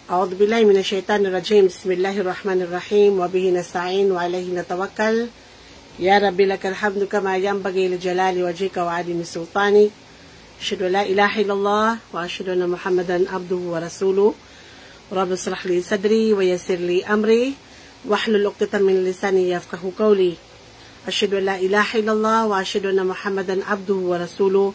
أعوذ بالله من الشيطان الرجيم. بسم الله الرحمن الرحيم وبه نستعين وعليه نتوكل. يا رب لك الحمد كما ينبغي لجلال وجهك وعظيم سلطانك. أشهد أن لا إله إلا الله وأشهد أن محمدا عبده ورسوله. رب اشرح لي صدري ويسر لي أمري واحلل عقدة من لساني يفقهوا قولي. أشهد أن لا إله إلا الله وأشهد أن محمدا عبده ورسوله.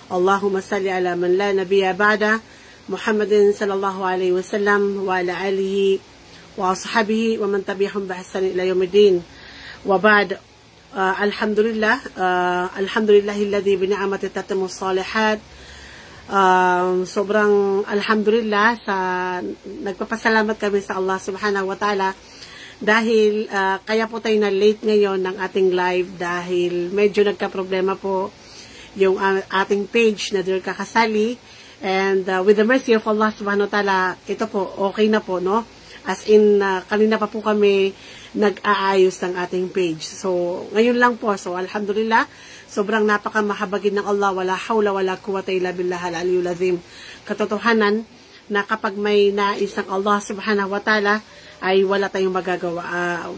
اللهم صل على من لا نبي بعده محمد صلى الله عليه وسلم وعلى آله وأصحابه ومن تبعهم بإحسان إلى يوم الدين. وبعد الحمد لله الذي بنعمته تتم الصالحات. Sobrang alhamdulillah sa nagpapasalamat kami sa Allah subhanahu wa ta'ala dahil kaya po tayo na late ngayon ng ating live dahil medyo nagka-problema po yung ating page na Dear Kakasali. And with the mercy of Allah subhanahu wa ta'ala, ito po, okay na po, no? As in, kanina pa po kami nag-aayos ng ating page. So, ngayon lang po. So, alhamdulillah, sobrang napakamahabagin ng Allah. Wala hawla, wala quwwata illa billah al-aliyul azim. Katotohanan na kapag may nais ng Allah subhanahu wa ta'ala, ay wala tayong magagawa.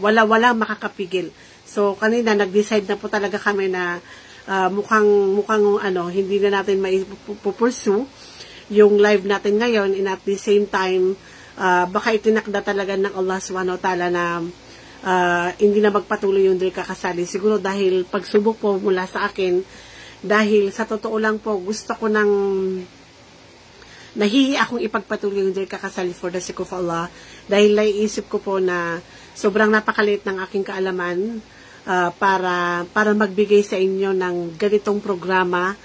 Wala makakapigil. So, kanina, nag-decide na po talaga kami na mukhang hindi na natin maipupursue yung live natin ngayon, and at the same time baka itinakda talaga ng Allah subhanahu wa ta'ala na hindi na magpatuloy yung Dear Kakasali, siguro dahil pagsubok po mula sa akin, dahil sa totoo lang po gusto ko nang nahihi akong ipagpatuloy yung Dear Kakasali for the sake of Allah, dahil naiisip ko po na sobrang napakaliit ng aking kaalaman para magbigay sa inyo ng ganitong programa,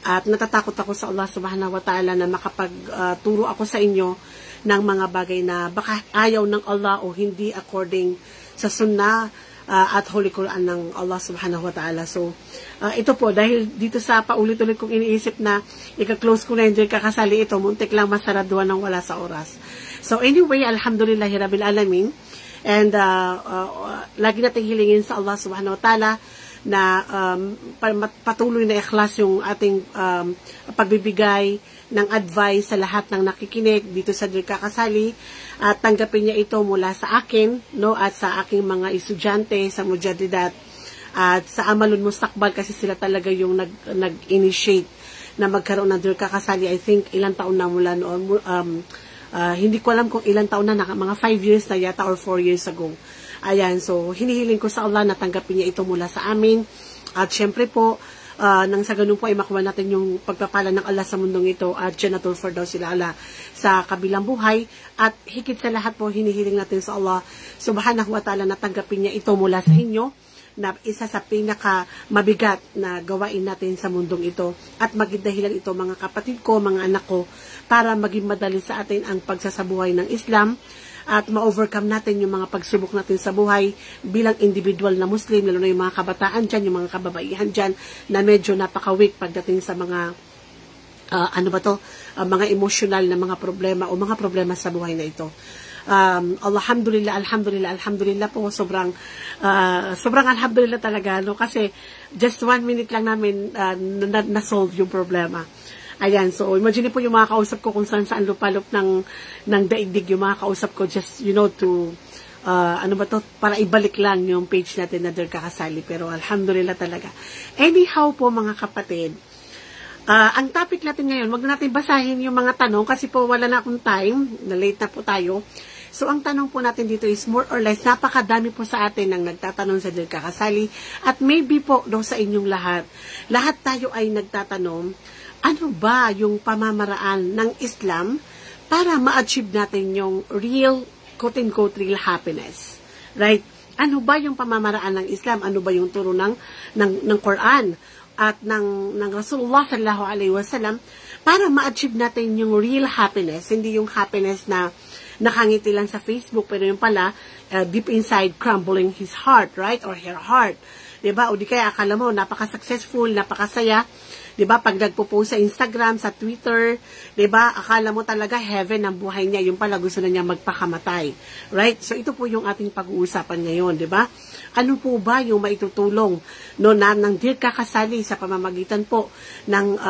at natatakot ako sa Allah subhanahu wa ta'ala na makapagturo ako sa inyo ng mga bagay na baka ayaw ng Allah o hindi according sa sunnah at Holy Quran ng Allah subhanahu wa ta'ala. So, ito po, dahil dito sa paulit-ulit kong iniisip na ika-close ko na yung Dear Kakasali, ito, muntik lang masaraduan ng wala sa oras. So, anyway, alhamdulillahi rabbil alamin. And lagi nating hilingin sa Allah subhanahu wa ta'ala na patuloy na ikhlas yung ating pagbibigay ng advice sa lahat ng nakikinig dito sa Dear Kakasali, at tanggapin niya ito mula sa akin, no, at sa aking mga estudyante sa Mujadidat at sa Amalul Mustakbal, kasi sila talaga yung nag-initiate na magkaroon ng Dear Kakasali. I think ilang taon na mula noon, hindi ko alam kung ilang taon na, mga 5 years na yata or 4 years ago. Ayan, so hinihiling ko sa Allah na tanggapin niya ito mula sa amin. At syempre po, nang sa ganun po ay makuha natin yung pagpapala ng Allah sa mundong ito at Jannatul Firdaus sila Allah sa kabilang buhay. At higit sa lahat po, hinihiling natin sa Allah subhanahu wa ta'ala na tanggapin niya ito mula sa inyo, na isa sa pinaka mabigat na gawain natin sa mundong ito, at maging dahilan ito, mga kapatid ko, mga anak ko, para maging madali sa atin ang pagsasabuhay ng Islam at ma-overcome natin yung mga pagsubok natin sa buhay bilang individual na Muslim, lalo na yung mga kabataan dyan, yung mga kababaihan dyan na medyo napaka-weak pagdating sa mga mga emotional na mga problema o mga problema sa buhay na ito. Alhamdulillah po, sobrang alhamdulillah talaga, no, kasi just 1 minute lang namin na-solve yung problema. Ayan, so imagine po yung mga kausap ko kung saan lupalop ng daigdig yung mga kausap ko, just to para ibalik lang yung page natin na Dear Kakasali. Pero alhamdulillah talaga. Anyhow po, mga kapatid, ang topic natin ngayon, wag na natin basahin yung mga tanong kasi po wala na akong time, na late na po tayo. So, ang tanong po natin dito is more or less, napakadami po sa atin ng nagtatanong sa Dear Kakasali, at maybe po daw sa inyong lahat tayo ay nagtatanong, ano ba yung pamamaraan ng Islam para ma-achieve natin yung real, quote-unquote, real happiness? Right? Ano ba yung pamamaraan ng Islam? Ano ba yung turo ng Quran at ng Rasulullah sallallahu alaihi wasallam para ma-achieve natin yung real happiness? Hindi yung happiness na nakangiti lang sa Facebook, pero yung pala, deep inside, crumbling his heart, right? Or her heart. Diba? O di kaya akala mo, napaka-successful, napakasaya. Diba? Pag nagpo-post sa Instagram, sa Twitter, diba? Akala mo talaga heaven ang buhay niya. Yung pala gusto na niya magpakamatay. Right? So, ito po yung ating pag-uusapan ngayon, diba? Ano po ba yung maitutulong ng Dear Kakasali sa pamamagitan po ng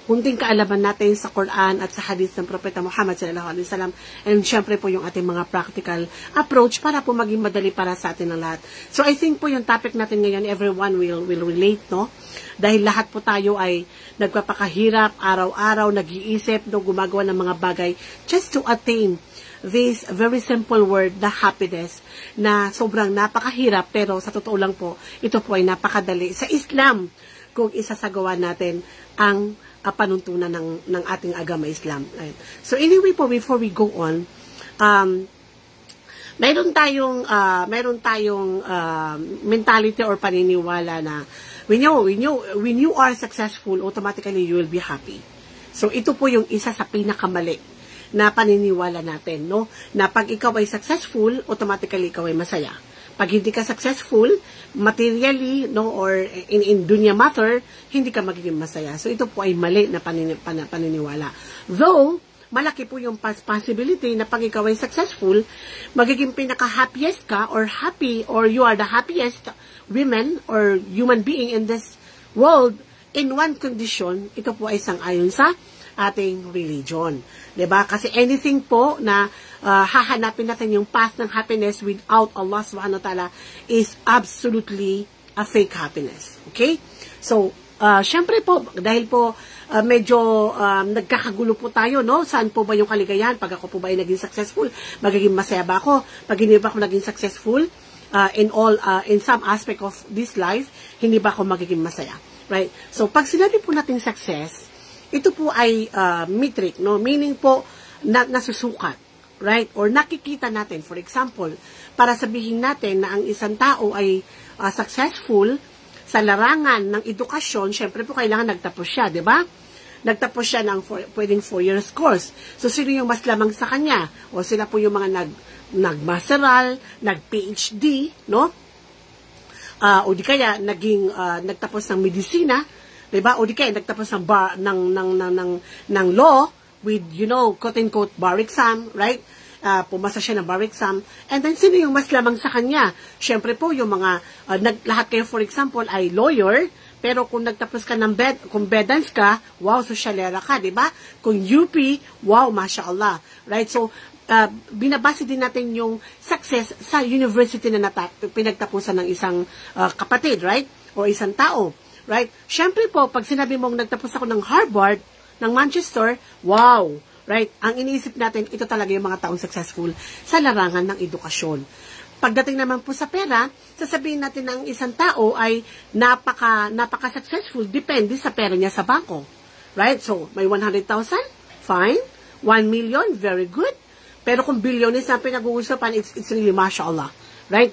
kunting kaalaman natin sa Quran at sa hadith ng Propeta Muhammad sallallahu alaihi wasallam, and syempre po yung ating mga practical approach para po maging madali para sa atin ng lahat. So I think po yung topic natin ngayon, everyone will relate, no? Dahil lahat po tayo ay nagpapakahirap, araw-araw, nag-iisip, no, gumagawa ng mga bagay just to attain this very simple word na happiness, na sobrang napakahirap, pero sa totoo lang po, ito po ay napakadali sa Islam kung isasagawa natin ang panuntunan ng ating agama Islam. Right? So anyway po, before we go on, mayroon tayong mentality or paniniwala na when you are successful, automatically you will be happy. So ito po yung isa sa pinakamali na paniniwala natin, no? Na pag ikaw ay successful, automatically ikaw ay masaya. Pag hindi ka successful, materially, no, or in dunya matter, hindi ka magiging masaya. So ito po ay mali na paniniwala. Though, malaki po yung possibility na pag ikaw ay successful, magiging pinaka-happiest ka or happy, or you are the happiest women or human being in this world in one condition. Ito po ay sang-ayon sa ating religion. Diba? Kasi anything po na hahanapin natin yung path ng happiness without Allah subhanahu wa ta'ala is absolutely a fake happiness. Okay? So, syempre po, dahil po medyo nagkakagulo po tayo, no? Saan po ba yung kaligayahan? Pag ako po ba ay naging successful, magiging masaya ba ako? Pag hindi ba ako naging successful in some aspect of this life, hindi ba ako magiging masaya? Right? So, pag sinabi po natin success, ito po ay metric, no? Meaning po nasusukat, right? Or nakikita natin. For example, para sabihin natin na ang isang tao ay successful sa larangan ng edukasyon, syempre po kailangan nagtapos siya, di ba? Nagtapos siya ng pwedeng 4 years course. So, sino yung mas lamang sa kanya? O sila po yung mga nag-masteral, nag-PhD, no? O di kaya nagtapos ng medisina, diba? O di kaya nagtapos ng law with, quote-unquote, bar exam, right? Pumasa siya ng bar exam. And then, sino yung mas lamang sa kanya? Siyempre po, yung mga, lahat kayo, for example, ay lawyer, pero kung nagtapos ka ng kung bedans ka, wow, sosyalera ka, diba? Kung UP, wow, mashallah, right? So, binabase din natin yung success sa university na pinagtapusan ng isang kapatid, right? O isang tao. Right? Siyempre po, pag sinabi mong nagtapos ako ng Harvard, ng Manchester, wow! Right? Ang iniisip natin, ito talaga yung mga taong successful sa larangan ng edukasyon. Pagdating naman po sa pera, sasabihin natin na ang isang tao ay napaka-successful, depende sa pera niya sa bangko. Right? So, may 100,000? Fine. 1 million? Very good. Pero kung bilyones na pinag-uusapan, it's really mashallah. Right?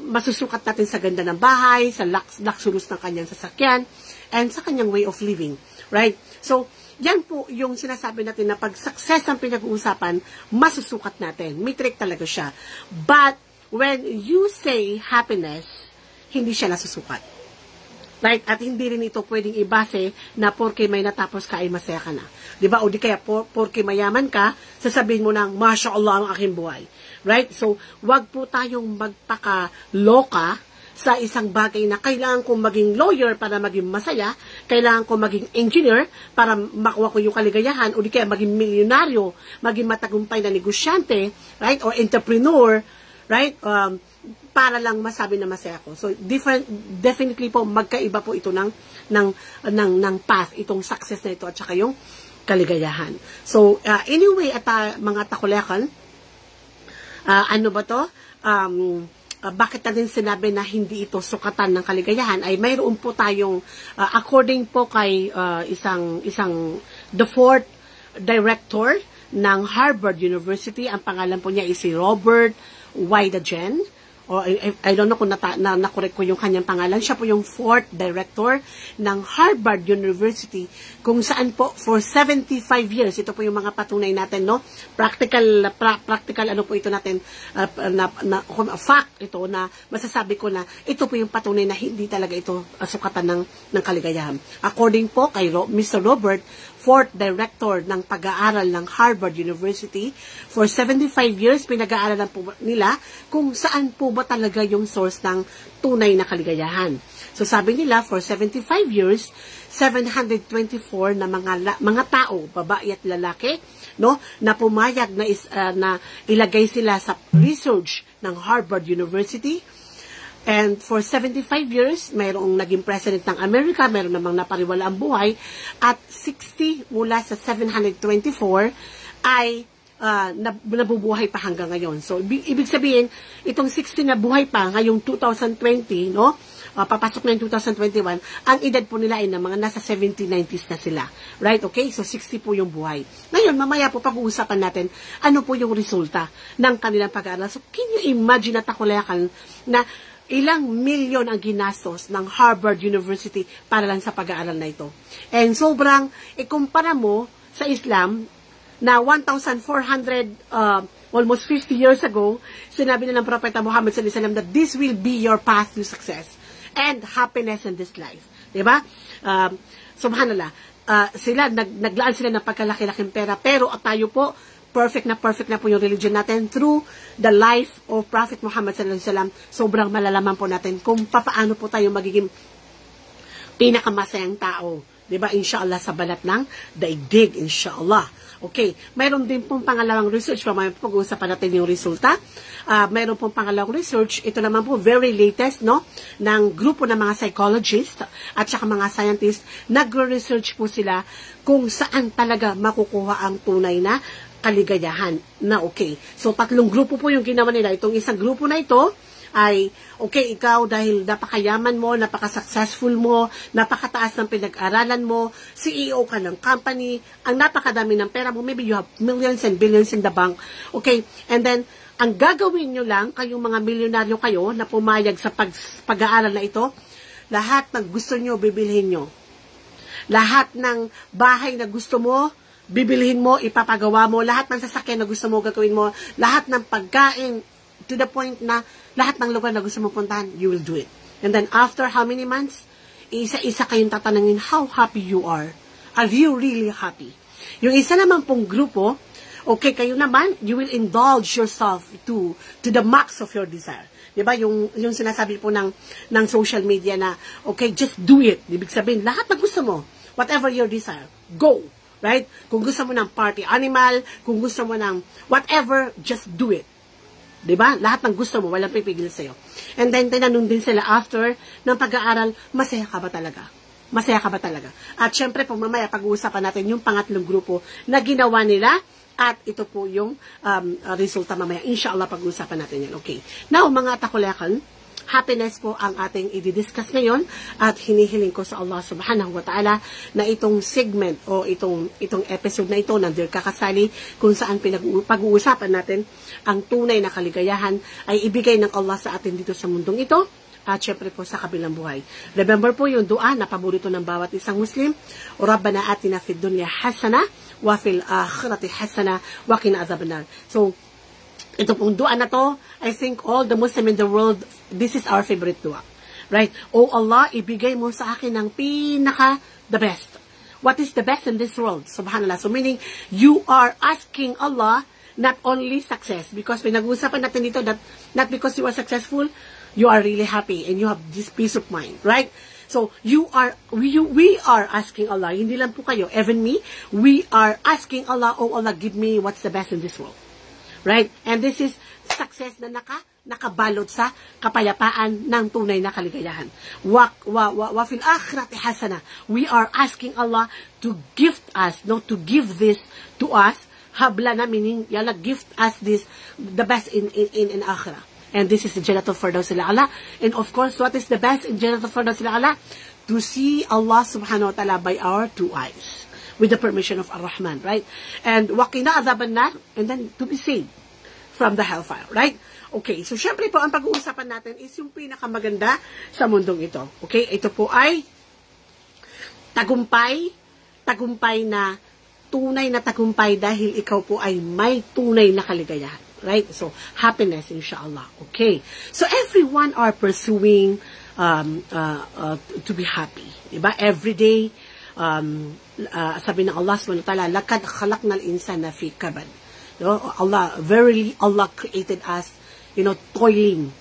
Masusukat natin sa ganda ng bahay, sa luxurious ng kanyang sasakyan, and sa kanyang way of living. Right? So, yan po yung sinasabi natin na pag success ang pinag-uusapan, masusukat natin. Metric talaga siya. But, when you say happiness, hindi siya nasusukat. Right? At hindi rin ito pwedeng ibase na porke may natapos ka ay masaya ka na. Diba? O di kaya porke mayaman ka, sasabihin mo nang, Masya Allah ang aking buhay. Right? So, wag po tayong magpaka-loka sa isang bagay na kailangan kong maging lawyer para maging masaya, kailangan kong maging engineer para makuha ko yung kaligayahan, o di kaya maging milyonaryo, maging matagumpay na negosyante, right? Or entrepreneur, right? Para lang masabi na masaya ko. So, definitely po, magkaiba po ito ng path, itong success na ito at saka yung kaligayahan. So, anyway, at mga takulekan, ano ba to? Bakit natin sinabi na hindi ito sukatan ng kaligayahan? Ay mayroon po tayong, according po kay the fourth director ng Harvard University, ang pangalan po niya is si Robert Weidagen. O I don't know kung na-correct ko yung kanyang pangalan. Siya po yung fourth director ng Harvard University, kung saan po for 75 years, ito po yung mga patunay natin, no? Practical ano po ito natin, fact ito na masasabi ko na ito po yung patunay na hindi talaga ito sukatan ng kaligayahan. According po kay Mr. Robert, fourth director ng pag-aaral ng Harvard University, for 75 years pinag-aaralan po nila kung saan po ba talaga yung source ng tunay na kaligayahan? So sabi nila, for 75 years, 724 na mga tao, babae at lalaki, no, na pumayag na ilagay sila sa research ng Harvard University. And for 75 years, mayroong naging president ng Amerika, mayroong namang napariwala ang buhay, at 60 mula sa 724 ay nabubuhay pa hanggang ngayon. So, ibig sabihin, itong 60 na buhay pa ngayong 2020, no? Papasok na yung 2021, ang edad po nila ay na mga nasa 70, 90s na sila. Right? Okay? So, 60 po yung buhay. Ngayon, mamaya po pag-uusapan natin ano po yung resulta ng kanilang pag-aaral. So, can you imagine na takulayakan na ilang milyon ang ginastos ng Harvard University para lang sa pag-aaral na ito. And sobrang, ikumpara mo sa Islam, na 1,400, almost 50 years ago, sinabi na ng Propeta Muhammad sallallahu alaihi wasallam that this will be your path to success and happiness in this life. Diba? Subhanallah. Sila, naglaan sila ng pagkalaki-laking pera, pero tayo po, perfect na po yung religion natin through the life of Prophet Muhammad sallallahu alaihi wasallam. Sobrang malalaman po natin kung paano po tayo magiging pinakamasayang tao. Diba? Inshallah sa balat ng daigdig, inshallah. Okay, mayroon din pong pangalawang research, pag-uusapan natin yung resulta. Mayroon pong pangalawang research, ito naman po very latest, no, ng grupo ng mga psychologist at saka mga scientists. Nagre-research po sila kung saan talaga makukuha ang tunay na kaligayahan na okay. So, 3 grupo po yung ginawa nila. Itong isang grupo na ito ay, okay, ikaw dahil napakayaman mo, napaka-successful mo, napakataas ng pinag-aralan mo, CEO ka ng company, ang napakadami ng pera mo, maybe you have millions and billions in the bank, okay, and then, ang gagawin nyo lang, kayong mga milyonaryo kayo, na pumayag sa pag-aaral na ito, lahat ng gusto nyo, bibilhin nyo. Lahat ng bahay na gusto mo, bibilhin mo, ipapagawa mo, lahat ng sasakyan na gusto mo, gagawin mo, lahat ng pagkain, to the point na lahat ng lugar na gusto mo puntahan, you will do it. And then after how many months, isa-isa kayong tatanungin how happy you are. Are you really happy? Yung isa naman pong grupo, okay, kayo naman, you will indulge yourself to the max of your desire. Diba? Yung sinasabi po ng social media na, okay, just do it. Ibig sabihin, lahat na gusto mo, whatever your desire, go. Right? Kung gusto mo ng party animal, kung gusto mo ng whatever, just do it. Diba? Lahat ng gusto mo, walang pipigil sa'yo. And then, tinanong din sila after ng pag-aaral, masaya ka ba talaga? Masaya ka ba talaga? At syempre, mamaya pag-uusapan natin yung pangatlong grupo na ginawa nila at ito po yung resulta mamaya. Inshallah, pag-uusapan natin yan. Okay. Now, mga takulakan, happiness po ang ating i-discuss ngayon at hinihiling ko sa Allah subhanahu wa ta'ala na itong segment o itong episode na ito ng Dear Kakasali kung saan pag-uusapan natin ang tunay na kaligayahan ay ibigay ng Allah sa atin dito sa mundong ito at syempre po sa kabilang buhay. Remember po yung dua na paborito ng bawat isang Muslim, Rabbana atina fid dunya hasana wa fil akhirati hasana wa qina adhaban nar. So, ito pong dua na to, I think all the Muslim in the world, this is our favorite dua. Right? Oh Allah, ibigay mo sa akin ang the best. What is the best in this world? Subhanallah. So meaning, you are asking Allah not only success, because pinag-uusapan natin dito that not because you are successful, you are really happy and you have this peace of mind. Right? So, we are asking Allah, hindi lang po kayo, even me, we are asking Allah, oh Allah, give me what's the best in this world. Right? And this is success na nakabalot sa kapayapaan ng tunay na kaligayahan. Wa fil akhirati hasana. We are asking Allah to gift us, to give this to us, habla na meaning, yala, gift us this, the best in akhirah. And this is the Jannatul Firdaus al-A'la. And of course, what is the best in Jannatul Firdaus al-A'la? To see Allah subhanahu wa ta'ala by our 2 eyes. With the permission of Ar-Rahman, right? And waqina adhaban nar, and then to be saved from the hellfire, right? Okay, so syempre po ang pag-uusapan natin is yung pinakamaganda sa mundong ito. Okay, ito po ay tagumpay na tunay na tagumpay dahil ikaw po ay may tunay na kaligayahan, right? So happiness, inshallah. Okay, so everyone are pursuing to be happy, diba? Every day. Sabi ng Allah subhanahu wa ta'ala, lakad khalaqnal insana fi kabad. Verily Allah created us, toiling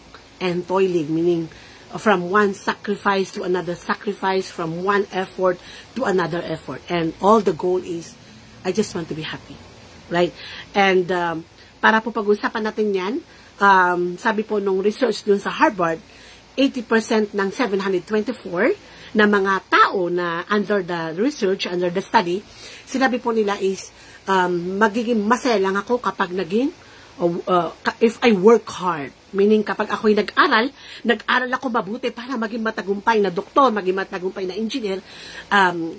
and toiling, meaning from one sacrifice to another sacrifice, from one effort to another effort. And all the goal is, I just want to be happy. Right? And para po pag-usapan natin yan, sabi po nung research dun sa Harvard, 80% ng 724 na mga tao na under the research, under the study, sinabi po nila is, magiging masaya lang ako kapag if I work hard. Meaning kapag ako'y nag-aral ako mabuti para maging matagumpay na doktor, maging matagumpay na engineer,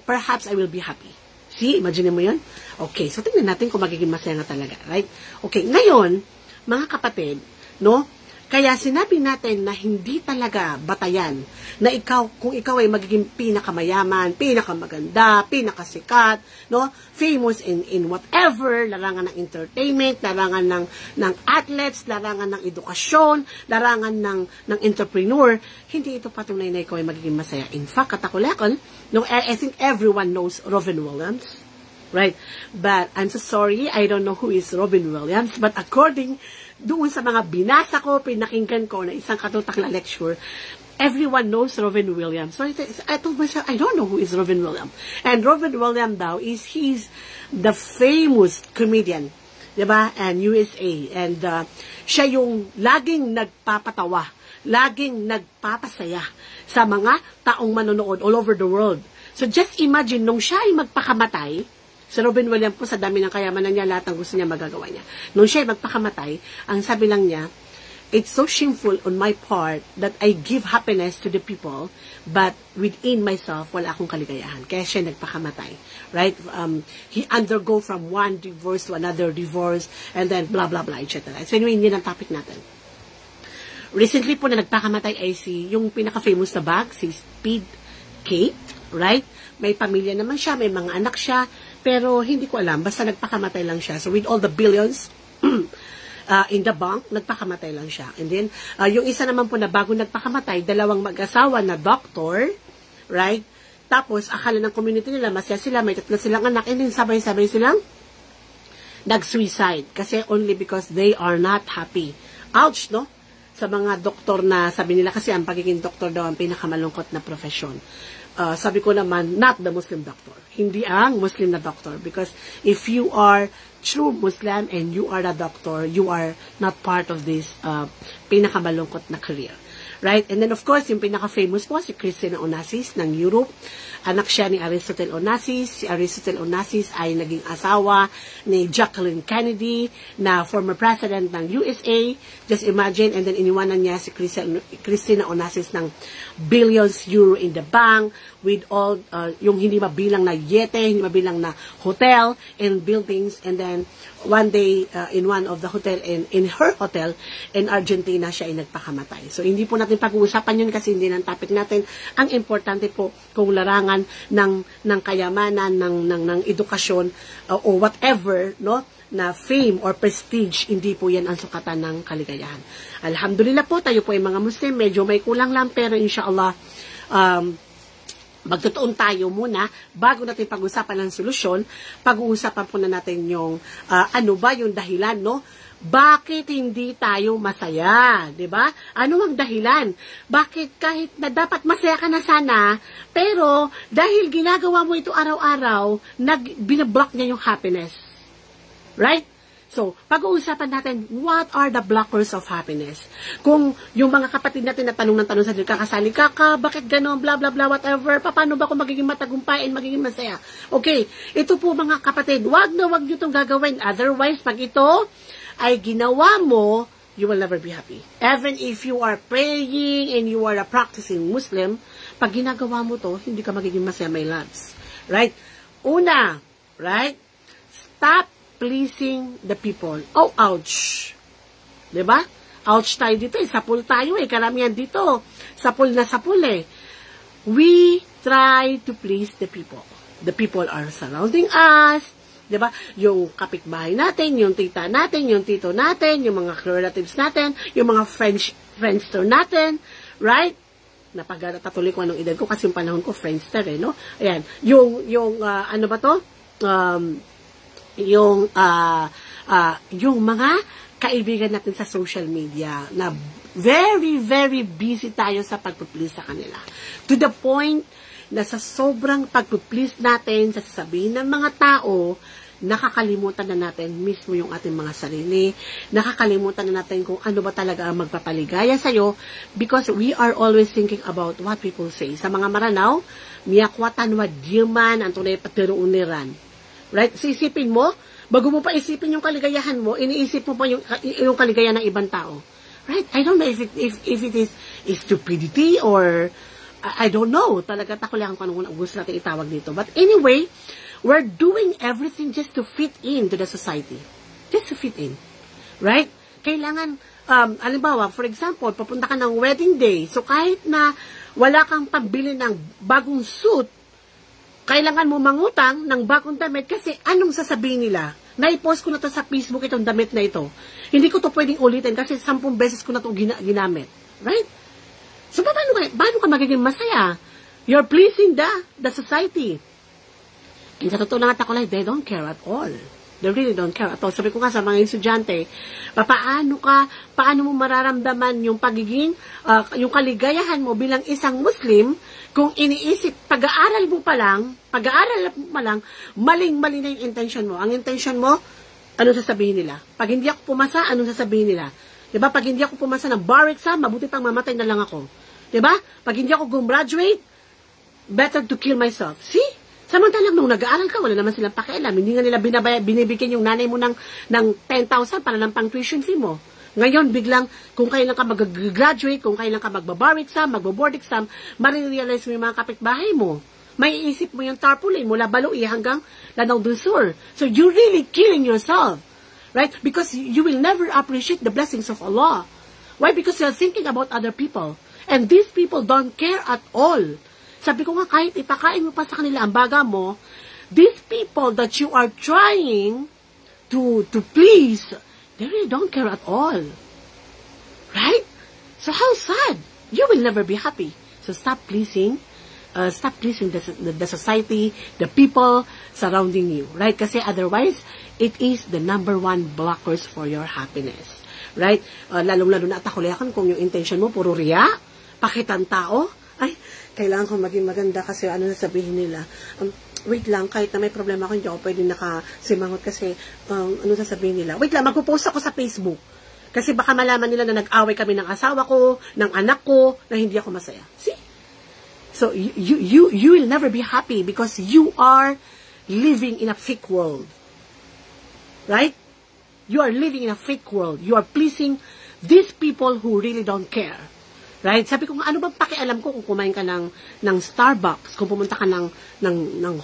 perhaps I will be happy. See, imagine mo yun? Okay, so tingnan natin kung magiging masaya nga talaga, right? Okay, ngayon, mga kapatid, no? Kaya sinabi natin na hindi talaga batayan na kung ikaw ay magiging pinakamayaman, pinakamaganda, pinakasikat, no? Famous in whatever, larangan ng entertainment, larangan ng athletes, larangan ng edukasyon, larangan ng entrepreneur, hindi ito patunay na ikaw ay magiging masaya. In fact, katakulekon, no, I think everyone knows Robin Williams, right? But I'm so sorry, I don't know who is Robin Williams, but according doon sa mga binasa ko, pinakinggan ko na isang katutak na lecture, everyone knows Robin Williams. So I told myself, I don't know who is Robin Williams. And Robin Williams daw he's the famous comedian, diba? And USA. And siya yung laging nagpapatawa, laging nagpapasaya sa mga taong manonood all over the world. So just imagine, nung siya ay magpakamatay, si Robin Williams po, sa dami ng kayamanan niya, lahat ng gusto niya magagawa niya. Nung siya ay magpakamatay, ang sabi lang niya, it's so shameful on my part that I give happiness to the people, but within myself, wala akong kaligayahan. Kaya siya nagpakamatay. Right? He undergo from one divorce to another divorce, and then blah, blah, blah, etc. So anyway, yun ang topic natin. Recently po na nagpakamatay ay yung pinaka-famous na bag, si Speed Kate, right? May pamilya naman siya, may mga anak siya, pero hindi ko alam, basta nagpakamatay lang siya. So with all the billions in the bank, nagpakamatay lang siya. And then, yung isa naman po na bago nagpakamatay, dalawang mag-asawa na doctor, right? Tapos, akala ng community nila, masaya sila, may 3 silang anak, and then sabay-sabay silang nag-suicide. Kasi only because they are not happy. Ouch, no? Sa mga doktor na, sabi nila, kasi ang pagiging doktor daw ang pinakamalungkot na profession. Sabi ko naman, not the Muslim doctor. Hindi ang Muslim na doctor. Because if you are true Muslim and you are a doctor, you are not part of this pinakamalungkot na career. Right? And then of course, yung pinaka-famous po, si Christina Onassis ng Europe. Anak siya ni Aristotle Onassis. Si Aristotle Onassis ay naging asawa ni Jacqueline Kennedy, na former president ng USA. Just imagine, and then iniwanan niya si Christina Onassis ng billions euro in the bank, with all, yung hindi mabilang na yete, hindi mabilang na hotel and buildings, and then one day, in one of the hotel, in her hotel, in Argentina, siya ay nagpakamatay. So, hindi po natin pag-uusapan yun kasi hindi ng topic natin. Ang importante po, kung larangan ng kayamanan, ng edukasyon, o whatever, no, na fame or prestige, hindi po yan ang sukatan ng kaligayahan. Alhamdulillah po, tayo po ay mga Muslim, medyo may kulang lang, pero inshallah, magtutuon tayo muna, bago natin pag-usapan ng solusyon, pag-uusapan po na natin yung, ano ba yung dahilan, no? Bakit hindi tayo masaya? Diba? Ano ang dahilan? Bakit kahit na dapat masaya ka na sana, pero dahil ginagawa mo ito araw-araw, binablock niya yung happiness. Right? So, pag-uusapan natin, what are the blockers of happiness? Kung yung mga kapatid natin na tanong ng tanong sa dito, kakasali ka, bakit gano'n, blah, blah, blah, whatever, paano ba kung magiging matagumpay and magiging masaya? Okay, ito po mga kapatid, wag nyo itong gagawin. Otherwise, pag ito ay ginawa mo, you will never be happy. Even if you are praying and you are a practicing Muslim, pag ginagawa mo to, hindi ka magiging masaya, my loves. Right? Una, right? Stop pleasing the people. Oh, ouch. Diba? Ouch tayo dito eh. Sapul tayo eh. Karamihan dito. Sapul na sapul eh. We try to please the people. The people are surrounding us. Diba? Yung kapitbahay natin, yung tita natin, yung tito natin, yung mga relatives natin, yung mga friendster natin. Right? Napagtatuloy ko anong edad ko kasi yung panahon ko friendster eh, no? Ayan. Yung ano ba to? Yung mga kaibigan natin sa social media na Very, very busy tayo sa pagpuplease sa kanila. To the point na sa sobrang pagpuplease natin, sa sasabihin ng mga tao, nakakalimutan na natin mismo yung ating mga sarili. Nakakalimutan na natin kung ano ba talaga ang magpapaligaya sa'yo because we are always thinking about what people say. Sa mga maranaw, miyakwatan wa diyaman ang tunay patiruuniran. Right? So isipin mo, bago mo pa isipin yung kaligayahan mo, iniisip mo pa yung kaligayahan ng ibang tao. Right? I don't know if it is stupidity or I don't know. Talaga takulihan ko anong gusto natin itawag dito. But anyway, we're doing everything just to fit in to the society. Just to fit in. Right? Kailangan, halimbawa, for example, papunta ka ng wedding day. So kahit na wala kang pambili ng bagong suit, kailangan mo mangutang ng bagong damit kasi anong sasabihin nila? Na-post ko na to sa Facebook itong damit na ito. Hindi ko to pwedeng ulitin kasi 10 beses ko na to ginamit. Right? So, paano ka magiging masaya? You're pleasing the society. And sa totoo lang at ako, they don't care at all. They really don't care at all. Sabi ko nga sa mga estudyante, paano mo mararamdaman yung pagiging, yung kaligayahan mo bilang isang Muslim kung iniisip, pag-aaral mo pa lang, maling-mali na yung intention mo. Ang intention mo, anong sasabihin nila? Pag hindi ako pumasa, anong sasabihin nila? Diba? Pag hindi ako pumasa ng bar exam, mabuti pang mamatay na lang ako. Diba? Pag hindi ako gumraduate, better to kill myself. See? Samantalang nung nag-aaral ka, wala naman silang pakialam. Hindi nga nila binibigyan yung nanay mo ng 10,000 para lang pang tuition fee mo. Ngayon, biglang, kung kailan ka mag-graduate, kung kailan ka magbabar exam, magbo-board exam, marirealize mo yung mga kapitbahay mo. May iisip mo yung tarpaulin mula Baloi hanggang Lanao del Sur. So, you're really killing yourself. Right? Because you will never appreciate the blessings of Allah. Why? Because you're thinking about other people. And these people don't care at all. Sabi ko nga, kahit ipakain mo pa sa kanila ang baga mo, these people that you are trying to please, they really don't care at all. Right? So how sad. You will never be happy. So stop pleasing the society, the people surrounding you. Right? Kasi otherwise, it is the number 1 blockers for your happiness. Right? Lalong-lalo na atakuliakan kung yung intention mo, puro riya, pakitang tao, ay, kailangan ko maging maganda kasi ano sasabihin nila. Wait lang, kahit na may problema ako, hindi ako pwede nakasimangot kasi ano sasabihin nila. Wait lang, magpo-post ako sa Facebook. Kasi baka malaman nila na nag-away kami ng asawa ko, ng anak ko, na hindi ako masaya. See? So, you will never be happy because you are living in a fake world. Right? You are living in a fake world. You are pleasing these people who really don't care. Right? Sabi ko, ano bang pakialam ko kung kumain ka ng Starbucks, kung pumunta ka ng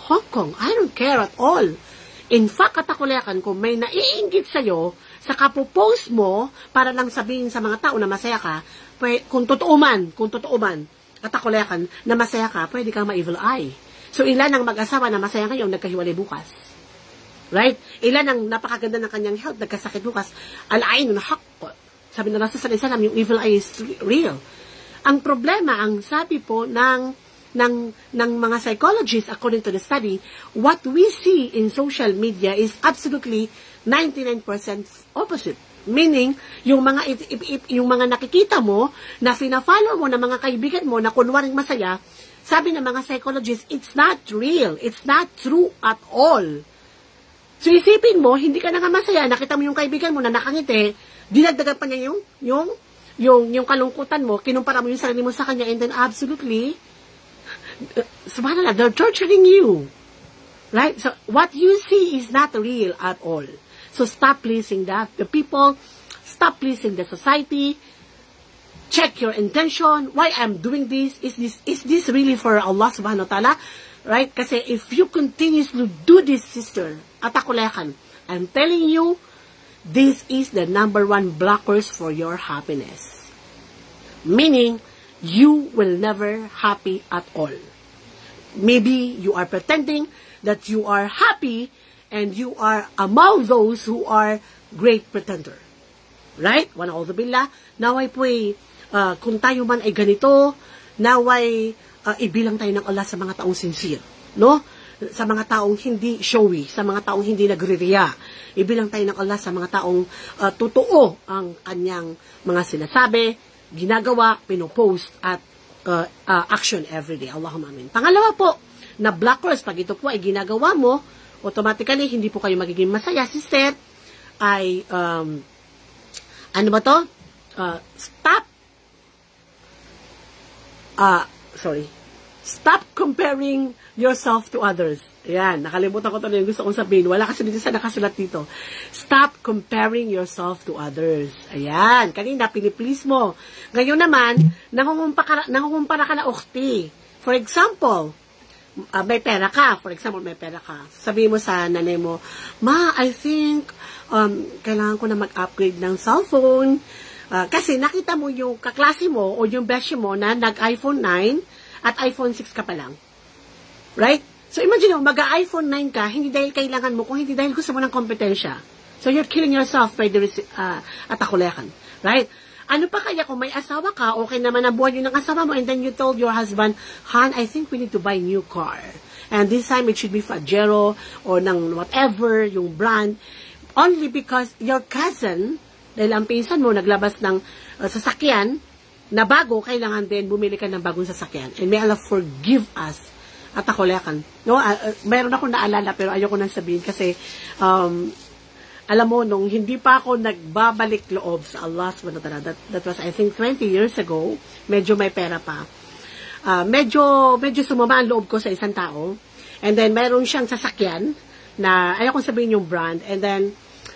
Hong Kong? I don't care at all. In fact, katakuliakan ko, may naiinggit sa'yo sa kapopost mo para lang sabihin sa mga tao na masaya ka, kung totoo man, katakuliakan na masaya ka, pwede kang ma-evil eye. So, ilan ang mag-asawa na masaya ngayon, nagkahiwalay bukas. Right? Ilan ang napakaganda ng kanyang health, nagkasakit bukas. Al-ain na haq. Sabi na nasa salam, yung evil eye is real. Ang problema, ang sabi po ng mga psychologists, according to the study, what we see in social media is absolutely 99% opposite. Meaning, yung mga nakikita mo, na fina-follow mo ng mga kaibigan mo, na kunwaring masaya, sabi ng mga psychologists, it's not real. It's not true at all. So, isipin mo, hindi ka na nga masaya, nakita mo yung kaibigan mo na nakangiti, dinagdagan pa niya yung kalungkutan mo, kinumpara mo yung sarili mo sa kanya, and then absolutely, subhanallah, they're torturing you. Right? So, what you see is not real at all. So, stop pleasing the people, stop pleasing the society, check your intention, why I'm doing this, is this really for Allah subhanahu wa ta'ala? Right? Kasi if you continuously do this, sister, atakulekan, I'm telling you, this is the number 1 blockers for your happiness. Meaning, you will never happy at all. Maybe you are pretending that you are happy and you are among those who are great pretender. Right? Wana'udhu billah. Naway po kung tayo man ay ganito, naway ibilang tayo ng Allah sa mga taong sincere. No? Sa mga taong hindi showy, sa mga taong hindi nagre-riya. Ibilang tayo ng Allah sa mga taong totoo ang kanyang mga sinasabi, ginagawa, pinopost, at action everyday. Allahumma amin. Pangalawa po, na blockers, pag ito po ay ginagawa mo, automatically, hindi po kayo magiging masaya. Si Seth ay, ano ba to? Stop comparing yourself to others. Ayan, nakalimutan ko ito na yung gusto kong sabihin. Wala kasi dito sa nakasulat dito. Stop comparing yourself to others. Ayan, kanina, piniplease mo. Ngayon naman, nangungumpara ka na ukti. For example, may pera ka. For example, may pera ka. Sabihin mo sa nanay mo, Ma, I think, kailangan ko na mag-upgrade ng cellphone. Kasi nakita mo yung kaklase mo o yung beshi mo na nag-iPhone 9 at iPhone 6 ka pa lang. Right? So imagine mo, mag-iPhone 9 ka, hindi dahil kailangan mo, kung hindi dahil gusto mo ng kompetensya. So you're killing yourself by the atakulekan. Right? Ano pa kaya kung may asawa ka, okay naman ang buwan yun ng asawa mo, and then you told your husband, Han, I think we need to buy a new car. And this time it should be Pajero or ng whatever, yung brand, only because your cousin, dahil ang pinsan mo naglabas ng sasakyan na bago, kailangan din bumili ka ng bagong sasakyan. And may Allah forgive us at akulekan. No, mayroon akong naalala pero ayoko nang sabihin kasi alam mo, nung hindi pa ako nagbabalik loob sa Allah subhanahu wa ta'ala, that was I think 20 years ago, medyo may pera pa. Medyo sumama ang loob ko sa isang tao. And then mayroon siyang sasakyan na ayokong sabihin yung brand. And then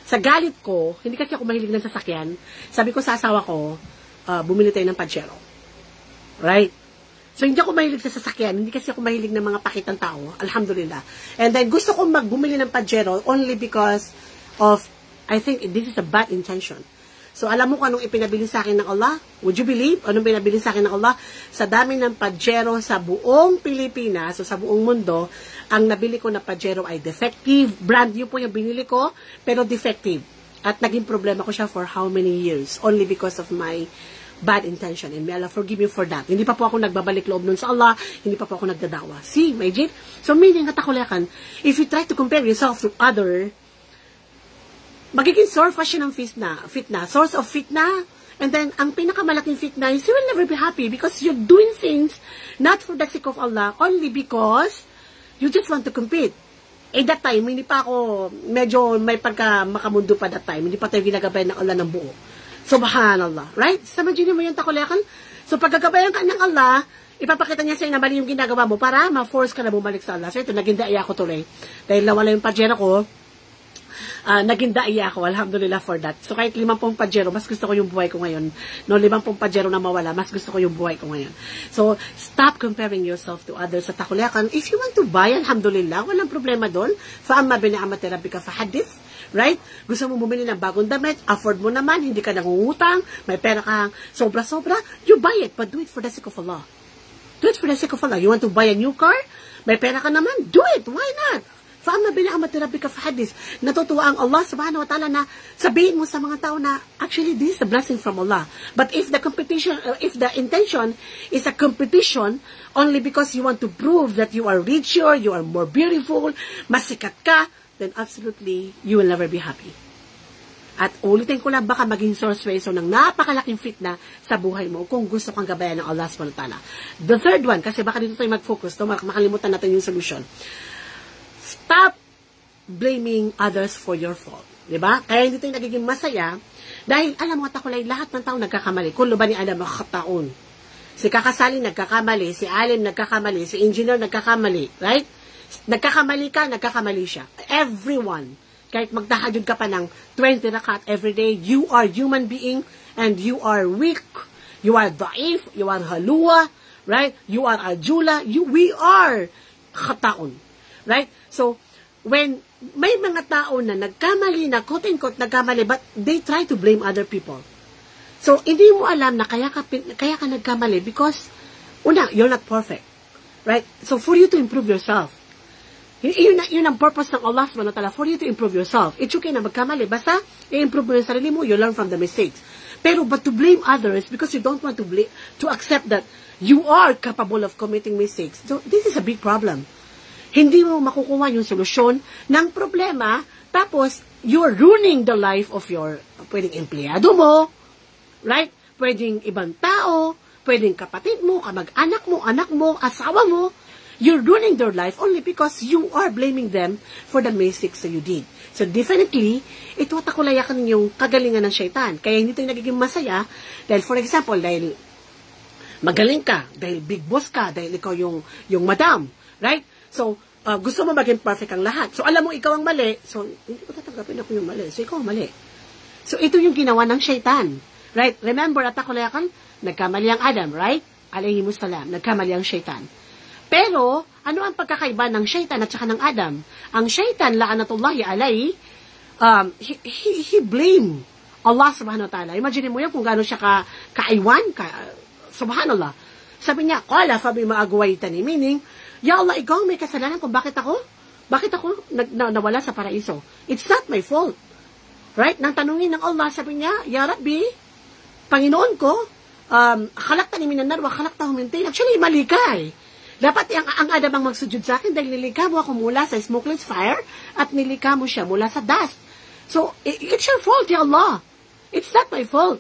sa galit ko, hindi kasi ako mahilig ng sasakyan, sabi ko sa asawa ko, bumili tayo ng Pajero. Right? So, hindi ako mahilig sa sasakyan. Hindi kasi ako mahilig ng mga pakitang tao. Alhamdulillah. And then, gusto kong bumili ng Pajero only because of, I think, this is a bad intention. So, alam mo kung anong ipinabili sa akin ng Allah? Would you believe? Anong pinabili sa akin ng Allah? Sa dami ng Pajero sa buong Pilipinas, so sa buong mundo, ang nabili ko na Pajero ay defective. Brand new po yung binili ko, pero defective. At naging problema ko siya for how many years? Only because of my bad intention. And may Allah forgive me for that. Hindi pa po ako nagbabalik loob nun sa Allah. Hindi pa po ako nagdadawa. See, Majid? So, meaning, katakulekan, if you try to compare yourself to other, magiging source fashion ng fitna. Source of fitna. And then, ang pinakamalaking fitna is you will never be happy because you're doing things not for the sake of Allah, only because you just want to compete. That time, hindi pa ako, medyo may pagka makamundo pa that time. Hindi pa tayo ginagabayan ng Allah ng buo. Subhanallah. Right? Sa imagine mo yung takulekan. So, pagkagabayan ka ng Allah, ipapakita niya sa'yo na mali yung ginagawa mo para ma-force ka na bumalik sa Allah. So, ito, naging daya ko tuloy. Dahil nawala yung Pajero ko, naging daya ako, alhamdulillah for that. So, kahit 50 Pajero, mas gusto ko yung buhay ko ngayon. No, 50 Pajero na mawala, mas gusto ko yung buhay ko ngayon. So, stop comparing yourself to others sa takulekan. If you want to buy, alhamdulillah, walang problema doon. Fa'amma bini'amati rabbika fahadith. Right? Gusto mo bumili ng bagong damit, afford mo naman, hindi ka nangungutang, may pera kang sobra-sobra, you buy it, but do it for the sake of Allah. Do it for the sake of Allah. You want to buy a new car? May pera ka naman? Do it. Why not? Fa'amma bini'amati rabbika fahadith. Natutuwa ang Allah subhanahu wa ta'ala na sabihin mo sa mga tao na actually this is a blessing from Allah. But if the competition, if the intention is a competition only because you want to prove that you are richer, you are more beautiful, mas sikat ka, then absolutely, you will never be happy. At ulitin ko lang, baka maging source reason ng napakalaking fitna sa buhay mo kung gusto kang gabayan ng Allah subhanahu wa ta'ala. The third one, kasi baka dito tayo mag-focus, makalimutan natin yung solution. Stop blaming others for your fault. Diba? Kaya hindi tayo nagiging masaya dahil, alam mo, takulay, lahat ng tao nagkakamali. Kullu bani Adam khataun. Si Kakasali nagkakamali, si Alim nagkakamali, si Engineer nagkakamali. Right? Nagkakamali ka, nagkakamali siya. Everyone. Kahit magtahajud ka pa ng 20 rakat every day, you are human being and you are weak. You are daif, you are halua, right? You are ajula, we are khataun. Right? So, when may mga tao na nagkamali na, quote-unquote, nagkamali, but they try to blame other people. So, hindi mo alam na kaya ka nagkamali because, una, you're not perfect. Right? So, for you to improve yourself, yun ang purpose ng Allah subhanahu wa ta'ala, for you to improve yourself. It's okay na magkamali. Basta, i-improve mo yung sarili mo, you learn from the mistakes. Pero, but to blame others because you don't want to accept that you are capable of committing mistakes. So, this is a big problem. Hindi mo makukuha yung solusyon ng problema, tapos, you're ruining the life of your, pwedeng empleyado mo, right? pwedeng ibang tao, pwedeng kapatid mo, kamag-anak mo, anak mo, asawa mo. You're ruining their life only because you are blaming them for the mistakes that you did. So definitely, ito takulayakan yung kagalingan ng syaitan. Kaya hindi tayo nagiging masaya dahil, for example, dahil magaling ka, dahil big boss ka, dahil ikaw yung madam, right? So, gusto mo maging perfect ang lahat. So, alam mo ikaw ang mali, so, hindi ko tatanggapin ako yung mali. So, ikaw ang mali. So, ito yung ginawa ng syaitan. Right? Remember, at takulayakan, nagkamali ang Adam, right? Alayhimus salam, nagkamali ang syaitan. Pero, ano ang pagkakaiba ng syaitan at saka ng Adam? Ang syaitan, la'anatullahi alayhi, he blame Allah subhanahu wa ta'ala. Imagine mo yan kung gaano siya kaiwan, subhanallah. Sabi niya, qala fa bima agwaytani, meaning, ya Allah, ikaw may kasalanan kung bakit ako nawala sa paraiso. It's not my fault. Right? Nang tanungin ng Allah, sabi niya, Ya Rabbi, Panginoon ko, khalaqtani minan nar wa khalaqtahu min tin. Actually, mali ka eh. Dapat ang Adam ang magsujud sa akin dahil nilikha mo ako mula sa smokeless fire at nilikha mo siya mula sa dust. So, it's your fault, Ya Allah. It's not my fault.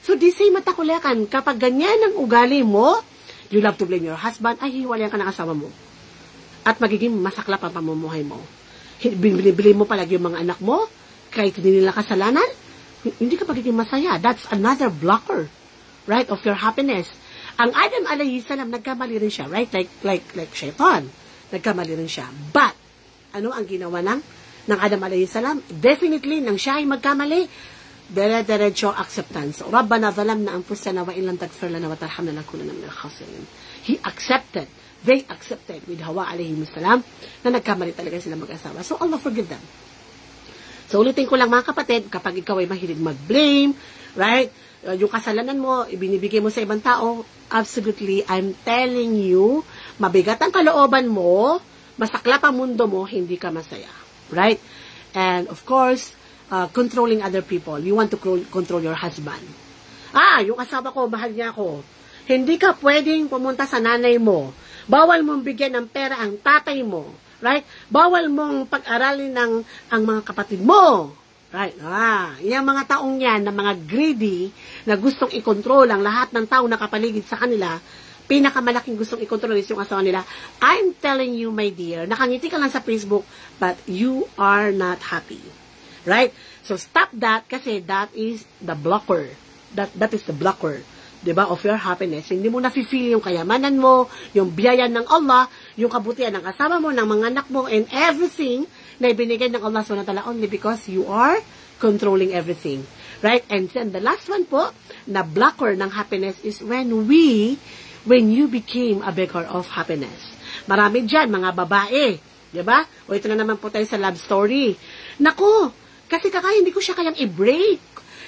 So, di say matakulakan, kapag ganyan ang ugali mo, you love to blame your husband, ay hiwalayan ka ng asawa mo. At magiging masaklap ang pamumuhay mo. Binibili mo palagi yung mga anak mo, kahit hindi nila kasalanan, hindi ka magiging masaya. That's another blocker, right, of your happiness. Ang Adam alayhi salam, nagkamali rin siya, right? Like shaitan. Nagkamali rin siya. But, ano ang ginawa ng Adam alayhi salam? Definitely, nang siya ay magkamali, dire-diretso acceptance. Rabbana zalamna anfusana wa illam taghfir lana wa tarhamna lanakunanna minal khasirin. He accepted. They accepted with Hawa alayhi salam na nagkamali talaga sila mag-asawa. So, Allah forgive them. So, ulitin ko lang mga kapatid, kapag ikaw ay mahilig mag-blame, right? Yung kasalanan mo, ibinibigay mo sa ibang tao, absolutely, I'm telling you, mabigat ang kalooban mo, masaklap ang mundo mo, hindi ka masaya. Right? And, of course, controlling other people. You want to control your husband. Yung asawa ko, mahal niya ako. Hindi ka pwedeng pumunta sa nanay mo. Bawal mong bigyan ng pera ang tatay mo. Right? Bawal mong pag-aralin ang mga kapatid mo. Right? Yung mga taong yan, na mga greedy, na gustong i-control ang lahat ng tao na kapaligid sa kanila, pinakamalaking gustong i-control is yung asawa nila. I'm telling you, my dear, nakangiti ka lang sa Facebook, but you are not happy. Right? So, stop that kasi that is the blocker. That is the blocker, diba, of your happiness. Hindi mo nafe-feel yung kayamanan mo, yung biyaya ng Allah, yung kabutihan ng asawa mo, ng mga anak mo, and everything na ibinigay ng Allah SWT only because you are controlling everything. Right? And then the last one po, na blocker ng happiness is when you became a beggar of happiness. Marami dyan, mga babae. Diba? O ito na naman po tayo sa love story. Naku, kasi hindi ko siya kayang i-break.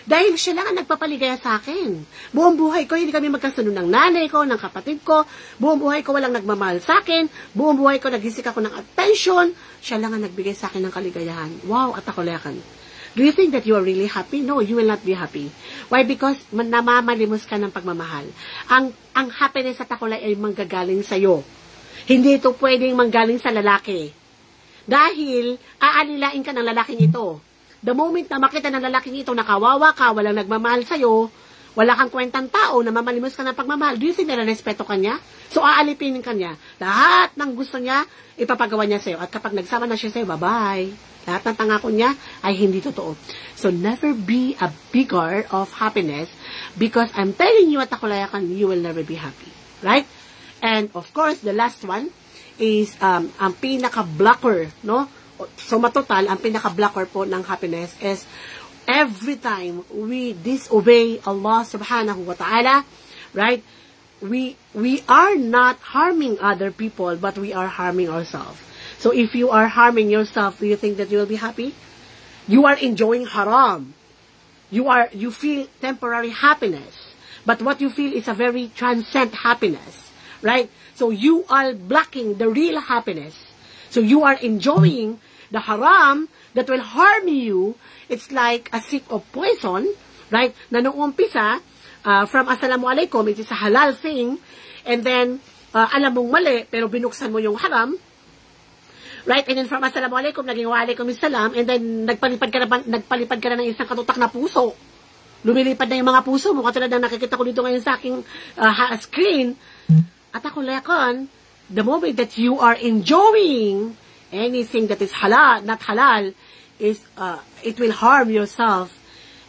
Dahil siya lang ang nagpapaligaya sa akin. Buong buhay ko, hindi kami magkasunod ng nanay ko, ng kapatid ko. Buong buhay ko, walang nagmamahal sa akin. Buong buhay ko, nag-isik ako ng attention. Siya lang ang nagbigay sa akin ng kaligayahan. Wow, at takulayakan. Do you think that you are really happy? No, you will not be happy. Why? Because namamalimos ka ng pagmamahal. Ang happiness at takulay ay manggagaling sa'yo. Hindi ito pwedeng manggaling sa lalaki. Dahil, aalilain ka ng lalaking ito. The moment na makita ng lalaking ito, nakawawa ka, walang nagmamahal sa'yo, wala kang kwentang tao, namamalimos ka ng pagmamahal, do you think na respeto ka niya? So, aalipinin ka niya. Lahat ng gusto niya, ipapagawa niya sa'yo. At kapag nagsama na siya sa'yo, bye-bye. Lahat ng tangako niya ay hindi totoo. So, never be a beggar of happiness because I'm telling you at takulayakan, you will never be happy. Right? And, of course, the last one is ang pinaka-blocker, no? So, matotal, ang pinaka-blocker po ng happiness is every time we disobey Allah subhanahu wa ta'ala, right? We are not harming other people, but we are harming ourselves. So, if you are harming yourself, do you think that you will be happy? You are enjoying haram. You feel temporary happiness. But what you feel is a very transcendent happiness, right? So, you are blocking the real happiness. So, you are enjoying the haram that will harm you. It's like a sip of poison, right? Na nung umpisa, from Assalamualaikum, it is a halal thing, and then, alam mong mali, pero binuksan mo yung haram, right? And then from Assalamualaikum, naging Waalaikum Assalam, and then nagpalipad ka na ng isang katutak na puso. lumilipad na yung mga puso mo, katulad na nakikita ko dito ngayon sa aking screen, at ako lekon, the moment that you are enjoying anything that is halal, not halal, is it will harm yourself,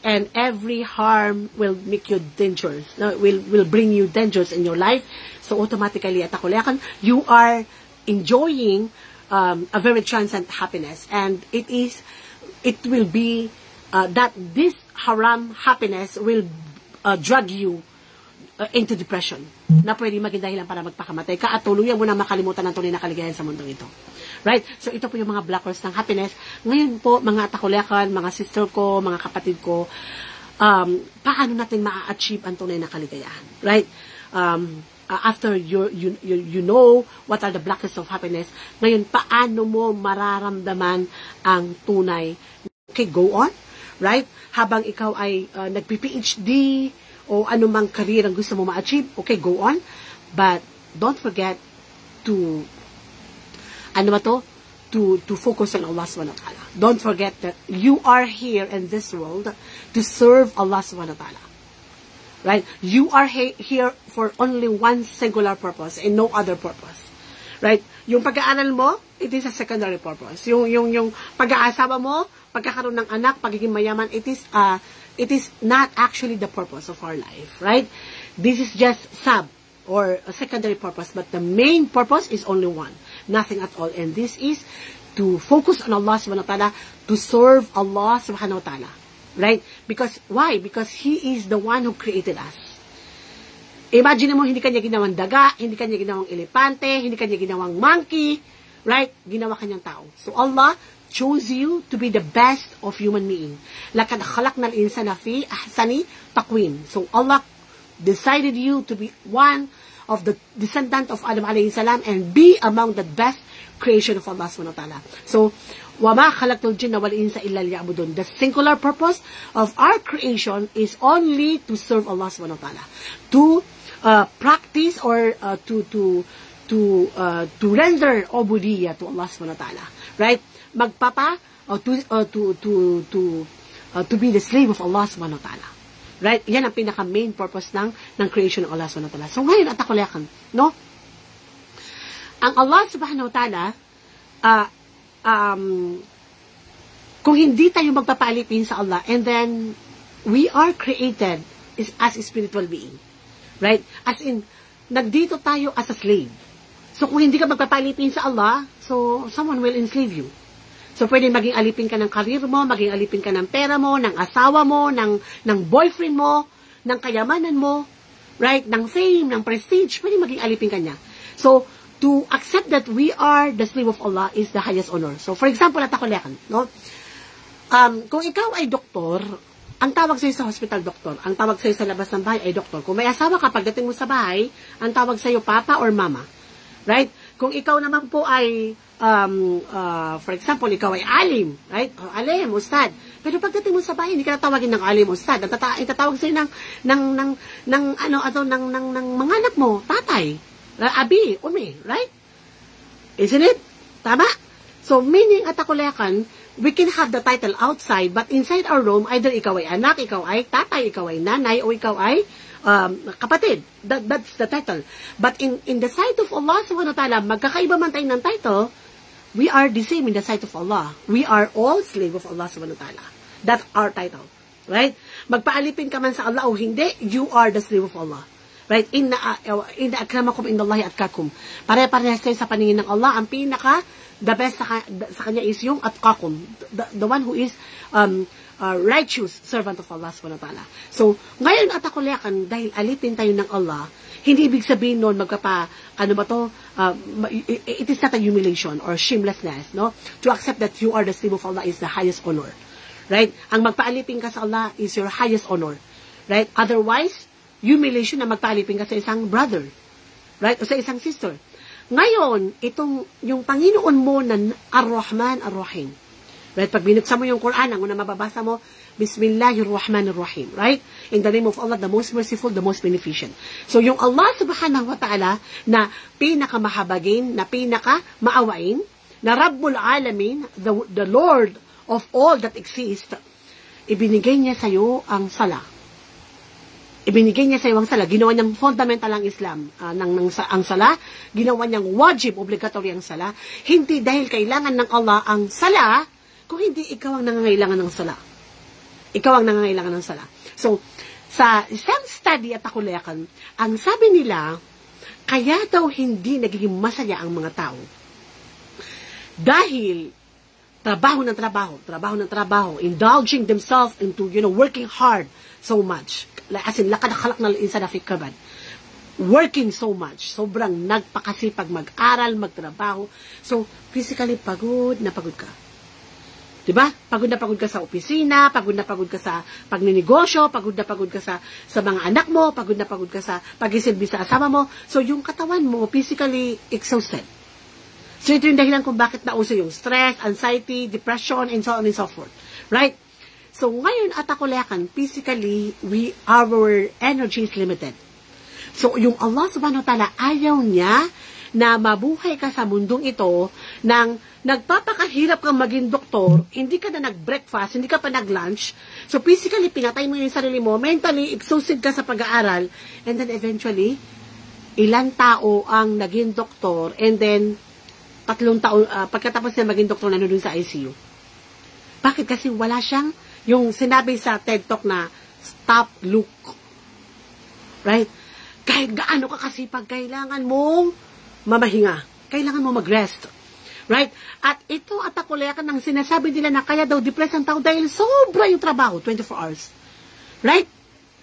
and every harm will make you dangerous. No, will bring you dangers in your life. So automatically, at ako lekon, you are enjoying a very transient happiness, and it will be that this haram happiness will drag you into depression, na pwede maging dahilan para magpakamatay ka at tuluyan mo na makalimutan ang tunay na kaligayahan sa mundong ito. Right? So ito po yung mga blockers ng happiness. Ngayon po, mga takulekan, mga sister ko, mga kapatid ko, paano natin ma-achieve ang tunay na kaligayahan? Right? After you know what are the blockers of happiness, ngayon, paano mo mararamdaman ang tunay? Okay, go on. Right? Habang ikaw ay nagpi-PhD o anumang career ang gusto mo ma-achieve, okay, go on. But don't forget to to focus on Allah subhanahu wa ta'ala. Don't forget that you are here in this world to serve Allah subhanahu wa ta'ala. Right? You are here for only one singular purpose and no other purpose. Right? Yung pag-aaral mo, it is a secondary purpose. Yung pag-aasawa mo, pagkakaroon ng anak, pagiging mayaman, it is not actually the purpose of our life, right? This is just sub or a secondary purpose, but the main purpose is only one, nothing at all, and this is to focus on Allah subhanahu wa ta'ala, to serve Allah subhanahu wa ta'ala, right? Because, why? Because He is the one who created us. Imagine mo, hindi kanya ginawang daga, hindi kanya ginawang elepante, hindi kanya ginawang monkey, right? Ginawa kanyang tao. So Allah chose you to be the best of human being. Lakad khalaqna al-insana fi ahsani taqwim. So Allah decided you to be one of the descendant of Adam alayhi salam and be among the best creation of Allah subhanahu wa ta'ala. So, وَمَا خَلَقْتُ الْجِنَّ وَالْإِنسَ إِلَّا لِيَعْبُدُونَ. The singular purpose of our creation is only to serve Allah subhanahu wa ta'ala. To practice or to render ubudiyya to Allah subhanahu wa ta'ala. Right? To be the slave of Allah subhanahu wa ta'ala. Right? Yan ang pinaka main purpose ng creation ng Allah subhanahu wa ta'ala. So ngayon at akulekan, no? Ang Allah subhanahu wa ta'ala, kung hindi tayo magpapaalipin sa Allah, and then we are created as a spiritual being. Right? As in, nagdito tayo as a slave. So kung hindi ka magpapalipin sa Allah, so someone will enslave you. So, pwede maging alipin ka ng karir mo, maging alipin ka ng pera mo, ng asawa mo, ng boyfriend mo, ng kayamanan mo, right? Ng fame, ng prestige, pwede maging alipin ka niya. So, to accept that we are the slave of Allah is the highest honor. So, for example, at ako lekan, no? Kung ikaw ay doktor, ang tawag sa'yo sa hospital, doktor. Ang tawag sa'yo sa labas ng bahay ay doktor. Kung may asawa ka, pagdating mo sa bahay, ang tawag sa'yo papa or mama. Right? Kung ikaw naman po ay for example, ikaw ay alim, right? Alim, ustad. Pero pagdating mo sa bahay, hindi ka natawagin ng alim, ustad. Itatawag sa'yo ng mga anak mo, tatay, abi, umi, right? Isn't it? Tama? So, meaning at akulekan, we can have the title outside, but inside our room, either ikaw ay anak, ikaw ay tatay, ikaw ay nanay, o ikaw ay kapatid. That's the title. But in the sight of Allah subhanahu wa ta'ala, magkakaiba man tayo ng title, we are the same in the sight of Allah. We are all slave of Allah subhanahu wa ta'ala. That's our title. Right? Magpaalipin ka man sa Allah o hindi, you are the slave of Allah. Right? Inna akramakum indallahi atqakum. Pare-parehas kayo sa paningin ng Allah. Ang pinaka, the best sa kanya is yung atqakum. The one who is righteous servant of Allah subhanahu wa ta'ala. So, ngayon at akulekan, dahil alipin tayo ng Allah, hindi ibig sabihin noon it is not a humiliation or shamelessness, no? To accept that you are the slave of Allah is the highest honor. Right? Ang magpaalipin ka sa Allah is your highest honor. Right? Otherwise, humiliation na magpaalipin ka sa isang brother. Right? O sa isang sister. Ngayon, yung Panginoon mo na Ar-Rahman, Ar-Rahim. Right? Pag binuksan mo yung Quran, ang una mababasa mo, Bismillahirrahmanirrahim. Right? In the name of Allah, the most merciful, the most beneficent. So, yung Allah subhanahu wa ta'ala na pinakamahabagin, na pinakamaawain, na Rabbul Alamin, the Lord of all that exists, ibinigay niya sa'yo ang sala. Ibinigay niya sa iyo ang sala. Ginawa niyang fundamental ang Islam. Ang sala, ginawa niyang wajib, obligatory ang sala. Hindi dahil kailangan ng Allah ang sala, kung hindi ikaw ang nangangailangan ng sala. Ikaw ang nangangailangan ng sala. So, sa isang study at takulekan, ang sabi nila, kaya daw hindi nagiging masaya ang mga tao. Dahil trabaho ng trabaho, indulging themselves into, working hard so much. As in, lakad na insan na fikabad. Working so much. Sobrang nagpakasipag mag-aral, magtrabaho. So, physically pagod na pagod ka. Diba? Pagod na pagod ka sa opisina, pagod na pagod ka sa pagninegosyo, pagod na pagod ka sa mga anak mo, pagod na pagod ka sa pag-isilbi sa asawa mo. So, yung katawan mo, physically exhausted. So, ito yung dahilan kung bakit nauso yung stress, anxiety, depression, and so on and so forth. Right? So, ngayon at akulekan, physically, our energy is limited. So, yung Allah subhanahu wa ta'ala, ayaw niya na mabuhay ka sa mundong ito nang nagpapakahirap kang maging doktor, hindi ka na nag-breakfast, hindi ka pa nag-lunch. So, physically, pinatay mo yung sarili mo, mentally, exhausted ka sa pag-aaral, and then eventually, ilang tao ang naging doktor, and then, 3 taon, pagkatapos na maging doktor, nandun sa ICU. Bakit? Kasi wala siyang yung sinabi sa TED Talk na stop, look. Right? Kahit gaano ka kasipag, kailangan mong mamahinga. Kailangan mo mag-rest. Right? At ito at akulekan ng sinasabi nila na kaya daw depressed ang tao dahil sobra yung trabaho, 24 hours. Right?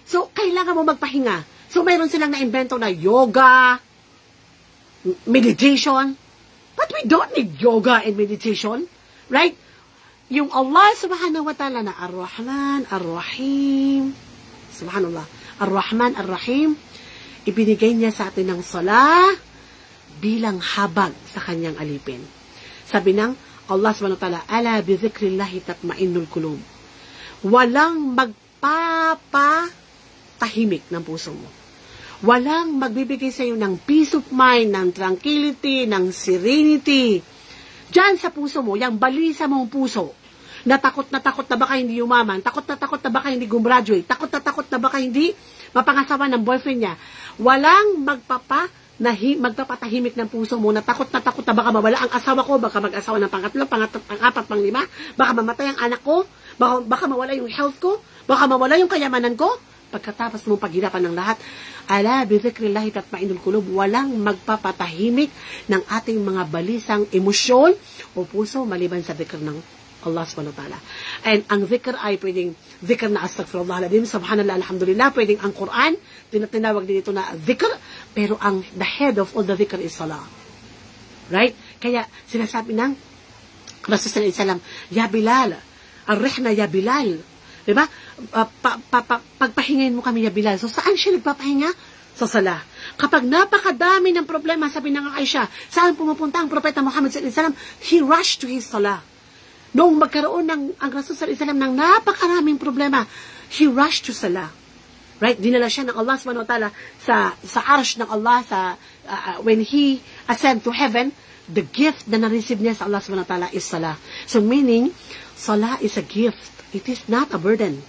So, kailangan mo magpahinga. So, mayroon silang na-invento na yoga, meditation. But we don't need yoga and meditation. Right? Yung Allah subhanahu wa ta'ala na Ar-Rahman, Ar-Rahim, subhanallah, Ar-Rahman, Ar-Rahim, ibinigay niya sa atin ng sala bilang habag sa kanyang alipin. Sabi ng Allah subhanahu wa ta'ala, ala bi dhikrillahi tatma'innul qulub. Walang magpapatahimik ng puso mo. Walang magbibigay sa iyo ng peace of mind, ng tranquility, ng serenity. Diyan sa puso mo, yung balisa mong puso, na takot na baka hindi yumaman, takot na baka hindi gumraduate, takot na baka hindi mapangasawa ng boyfriend niya. Walang magpapatahimik ng puso mo na takot na baka mawala ang asawa ko, baka mag-asawa ng pang-3, pang-4, pang-5, baka mamatay ang anak ko, baka mawala yung health ko, baka mawala yung kayamanan ko. Pagkatapos mong paghirapan ng lahat, ala bi dhikrillahi tatma'innul qulub, walang magpapatahimik ng ating mga balisang emosyon o puso maliban sa dhikr ng Allah subhanahu wa ta'ala. And ang dhikr ay pwedeng dhikr na astaghfirullahaladzim, subhanallah, alhamdulillah, pwedeng ang Quran, tinatawag din ito na dhikr, pero the head of all the dhikr is salah. Right? Kaya sinasabi ng Rasul sallallahu alaihi wasallam, ya Bilal, arrihna ya Bilal. Diba? Pagpahingin mo kami ya Bilal. So, saan siya nagpapahinga? Sa sala. Kapag napakadami ng problema, sabi ng Aisha, saan pumupunta ang Propeta Muhammad sallallahu alaihi wasallam? He rushed to his salah. Noong magkaroon ang Rasul sallallahu alaihi wasallam ng napakaraming problema, he rushed to salah. Right? Dinala siya ng Allah subhanahu wa ta'ala sa arsh ng Allah, when he ascend to heaven, the gift na na-receive niya sa Allah subhanahu wa ta'ala is salah. So, meaning, salah is a gift. It is not a burden.